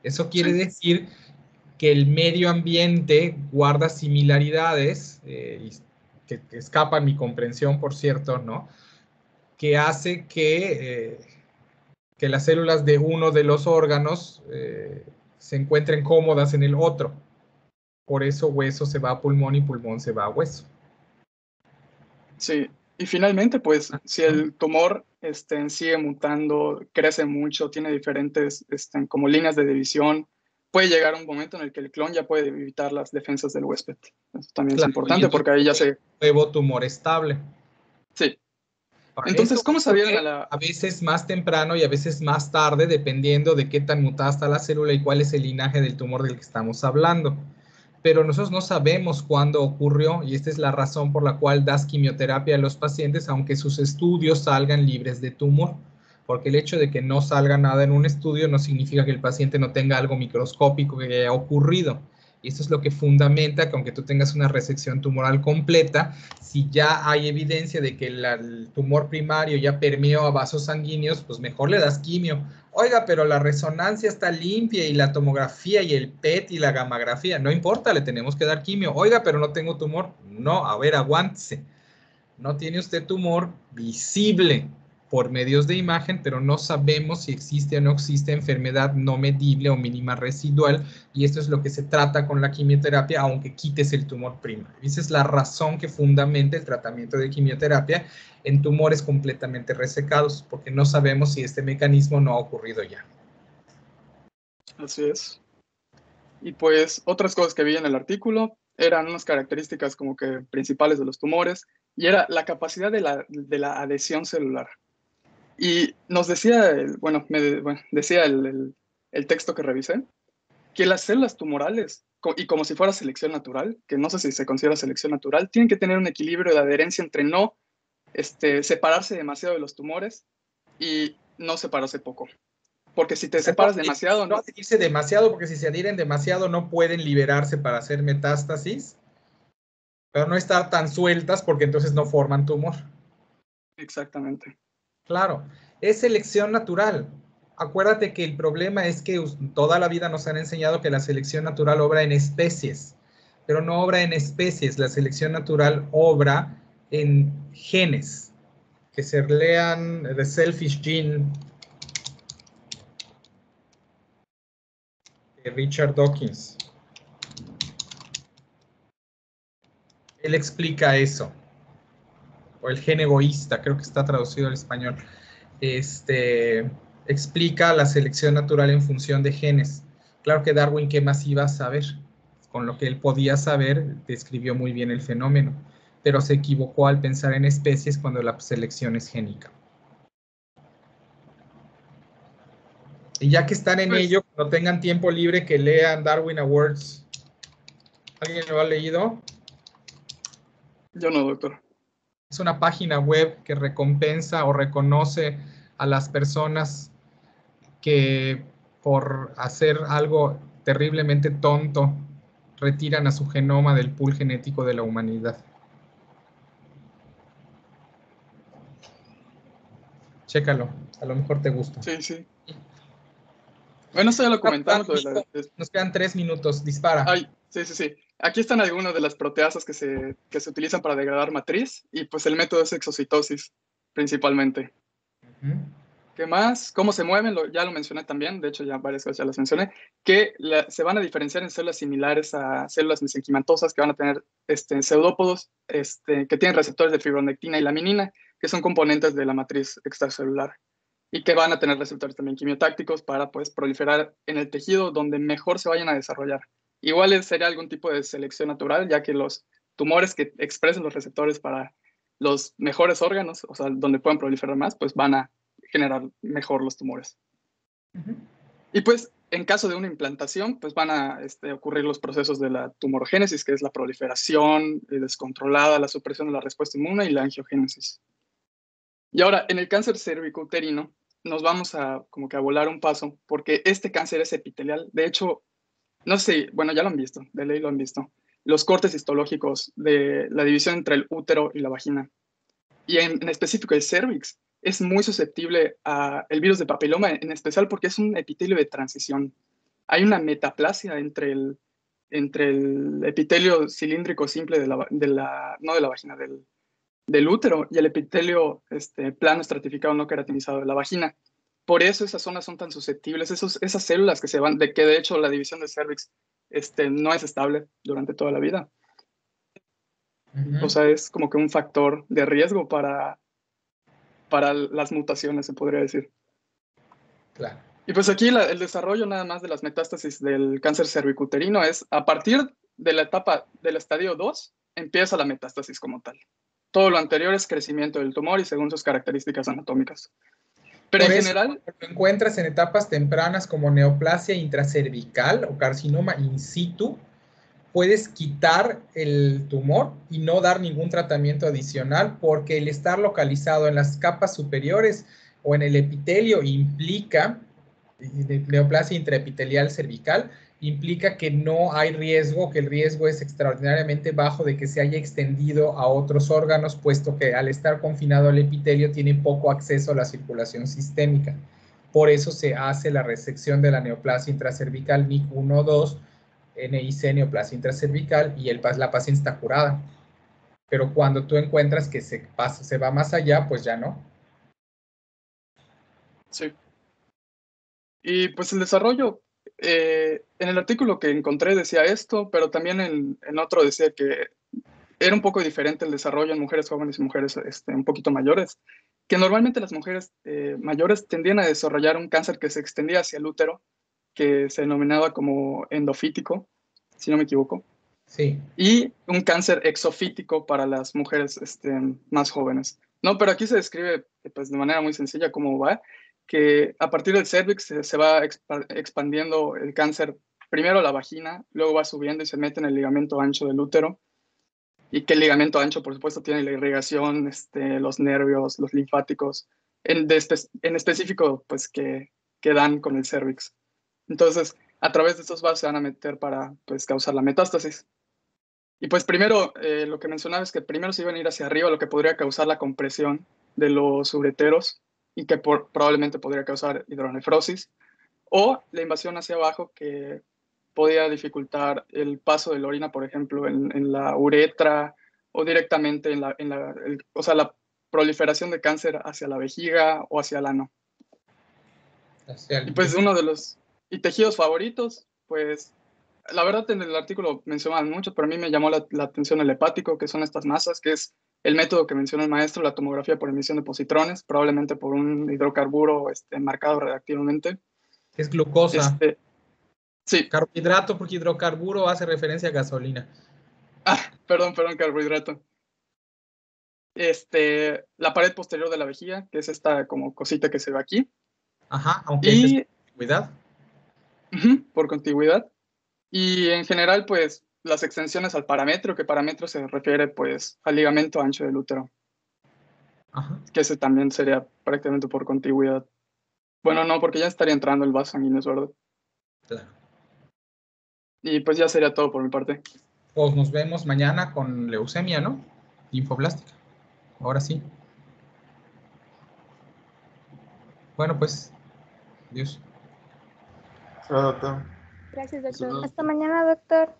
Speaker 1: Eso quiere decir que el medio ambiente guarda similaridades, que escapan mi comprensión, por cierto, ¿no? Que hace que las células de uno de los órganos se encuentren cómodas en el otro. Por eso hueso se va a pulmón y pulmón se va a hueso.
Speaker 7: Sí, y finalmente, pues, si el tumor sigue mutando, crece mucho, tiene diferentes como líneas de división, puede llegar un momento en el que el clon ya puede evitar las defensas del huésped. Eso también es importante porque ahí ya se...
Speaker 1: Nuevo tumor estable.
Speaker 7: Sí. Entonces, ¿cómo sabían
Speaker 1: a veces más temprano y a veces más tarde, dependiendo de qué tan mutada está la célula y cuál es el linaje del tumor del que estamos hablando? Pero nosotros no sabemos cuándo ocurrió y esta es la razón por la cual das quimioterapia a los pacientes, aunque sus estudios salgan libres de tumor, porque el hecho de que no salga nada en un estudio no significa que el paciente no tenga algo microscópico que haya ocurrido. Y esto es lo que fundamenta que aunque tú tengas una resección tumoral completa, si ya hay evidencia de que el tumor primario ya permeó a vasos sanguíneos, pues mejor le das quimio. Oiga, pero la resonancia está limpia y la tomografía y el PET y la gammagrafía, no importa, le tenemos que dar quimio. Oiga, pero no tengo tumor. No, a ver, aguántese. No tiene usted tumor visible por medios de imagen, pero no sabemos si existe o no existe enfermedad no medible o mínima residual, y esto es lo que se trata con la quimioterapia, aunque quites el tumor primario. Esa es la razón que fundamenta el tratamiento de quimioterapia en tumores completamente resecados, porque no sabemos si este mecanismo no ha ocurrido ya.
Speaker 7: Así es. Y pues otras cosas que vi en el artículo eran unas características como que principales de los tumores, y era la capacidad de la adhesión celular. Y nos decía, decía el texto que revisé, que las células tumorales, y como si fuera selección natural, que no sé si se considera selección natural, tienen que tener un equilibrio de adherencia entre no separarse demasiado de los tumores y no separarse poco. Porque si te separas demasiado...
Speaker 1: No adherirse demasiado, porque si se adhieren demasiado no pueden liberarse para hacer metástasis, pero no estar tan sueltas porque entonces no forman tumor.
Speaker 7: Exactamente.
Speaker 1: Claro, es selección natural. Acuérdate que el problema es que toda la vida nos han enseñado que la selección natural obra en especies, pero no obra en especies. La selección natural obra en genes. Que se lean The Selfish Gene de Richard Dawkins. Él explica eso. O el gen egoísta, creo que está traducido al español. Explica la selección natural en función de genes. Claro que Darwin, ¿qué más iba a saber? Con lo que él podía saber, describió muy bien el fenómeno, pero se equivocó al pensar en especies cuando la selección es génica. Y ya que están en ello, cuando tengan tiempo libre, que lean Darwin Awards. ¿Alguien lo ha leído?
Speaker 7: Yo no, doctor.
Speaker 1: Es una página web que recompensa o reconoce a las personas que por hacer algo terriblemente tonto retiran a su genoma del pool genético de la humanidad. Chécalo, a lo mejor te gusta.
Speaker 7: Sí, sí. Bueno, eso ya lo comentamos.
Speaker 1: Nos quedan 3 minutos, dispara.
Speaker 7: Ay, sí. Aquí están algunas de las proteasas que se utilizan para degradar matriz, y pues el método es exocitosis, principalmente. ¿Qué más? ¿Cómo se mueven? Ya lo mencioné también, de hecho ya varias veces ya las mencioné, que se van a diferenciar en células similares a células mesenquimatosas que van a tener pseudópodos que tienen receptores de fibronectina y laminina, que son componentes de la matriz extracelular, y que van a tener receptores también quimiotácticos para pues proliferar en el tejido donde mejor se vayan a desarrollar. Igual sería algún tipo de selección natural, ya que los tumores que expresen los receptores para los mejores órganos, o sea, donde pueden proliferar más, pues van a generar mejor los tumores. Y pues en caso de una implantación, pues van a ocurrir los procesos de la tumorogénesis, que es la proliferación descontrolada, la supresión de la respuesta inmune y la angiogénesis. Y ahora, en el cáncer cervicouterino, nos vamos a como que a volar un paso, porque este cáncer es epitelial. De hecho, no sé, bueno, ya lo han visto, de ley lo han visto, los cortes histológicos de la división entre el útero y la vagina. Y en específico el cervix es muy susceptible al virus de papiloma, en especial porque es un epitelio de transición. Hay una metaplasia entre el epitelio cilíndrico simple no de la vagina, del útero y el epitelio plano estratificado no queratinizado de la vagina. Por eso esas zonas son tan susceptibles, esas células que se van, de que de hecho la división del cervix no es estable durante toda la vida. O sea, es como que un factor de riesgo para las mutaciones, se podría decir.
Speaker 1: Claro.
Speaker 7: Y pues aquí el desarrollo nada más de las metástasis del cáncer cervicuterino es a partir de la etapa del estadio 2, empieza la metástasis como tal. Todo lo anterior es crecimiento del tumor y según sus características anatómicas. Pero
Speaker 1: Por
Speaker 7: en
Speaker 1: eso,
Speaker 7: general...
Speaker 1: lo encuentras en etapas tempranas como neoplasia intracervical o carcinoma in situ, puedes quitar el tumor y no dar ningún tratamiento adicional porque el estar localizado en las capas superiores o en el epitelio implica, neoplasia intraepitelial cervical, implica que no hay riesgo, que el riesgo es extraordinariamente bajo de que se haya extendido a otros órganos, puesto que al estar confinado al epitelio tiene poco acceso a la circulación sistémica. Por eso se hace la resección de la neoplasia intracervical NIC1-2, NIC, neoplasia intracervical, y la paciente está curada. Pero cuando tú encuentras que se va más allá, pues ya no.
Speaker 7: Sí. Y pues el desarrollo, en el artículo que encontré decía esto, pero también en otro decía que era un poco diferente el desarrollo en mujeres jóvenes y mujeres un poquito mayores, que normalmente las mujeres mayores tendían a desarrollar un cáncer que se extendía hacia el útero, que se denominaba como endofítico, si no me equivoco.
Speaker 1: Sí.
Speaker 7: Y un cáncer exofítico para las mujeres más jóvenes. No, pero aquí se describe pues, de manera muy sencilla cómo va, que a partir del cervix se va expandiendo el cáncer primero a la vagina, luego va subiendo y se mete en el ligamento ancho del útero, y que el ligamento ancho, por supuesto, tiene la irrigación, los nervios, los linfáticos, en específico, pues, que dan con el cervix. Entonces, a través de estos vasos se van a meter para, pues, causar la metástasis. Y pues primero, lo que mencionaba es que primero se iban a ir hacia arriba, lo que podría causar la compresión de los ureteros y que probablemente podría causar hidronefrosis, o la invasión hacia abajo que podía dificultar el paso de la orina, por ejemplo, en la uretra o directamente o sea, la proliferación de cáncer hacia la vejiga o hacia el ano. Y pues uno de los tejidos favoritos, pues la verdad en el artículo mencionan mucho, pero a mí me llamó la atención el hepático, que son estas masas, que es el método que menciona el maestro, la tomografía por emisión de positrones, probablemente por un hidrocarburo marcado reactivamente.
Speaker 1: Es glucosa.
Speaker 7: Sí.
Speaker 1: Carbohidrato, porque hidrocarburo hace referencia a gasolina.
Speaker 7: Perdón, carbohidrato. La pared posterior de la vejiga, que es esta como cosita que se ve aquí.
Speaker 1: Ajá, aunque es por contigüidad.
Speaker 7: Por contigüidad. Y en general, pues, las extensiones al parámetro, que parámetro se refiere, pues, al ligamento ancho del útero.
Speaker 1: Ajá.
Speaker 7: Que ese también sería prácticamente por contigüidad. Bueno, no, porque ya estaría entrando el vaso sanguíneo, ¿verdad?
Speaker 1: Claro.
Speaker 7: Y pues ya sería todo por mi parte.
Speaker 1: Pues nos vemos mañana con leucemia, ¿no? Linfoblástica. Ahora sí. Bueno, pues, adiós.
Speaker 3: Gracias, doctor. Hasta mañana, doctor.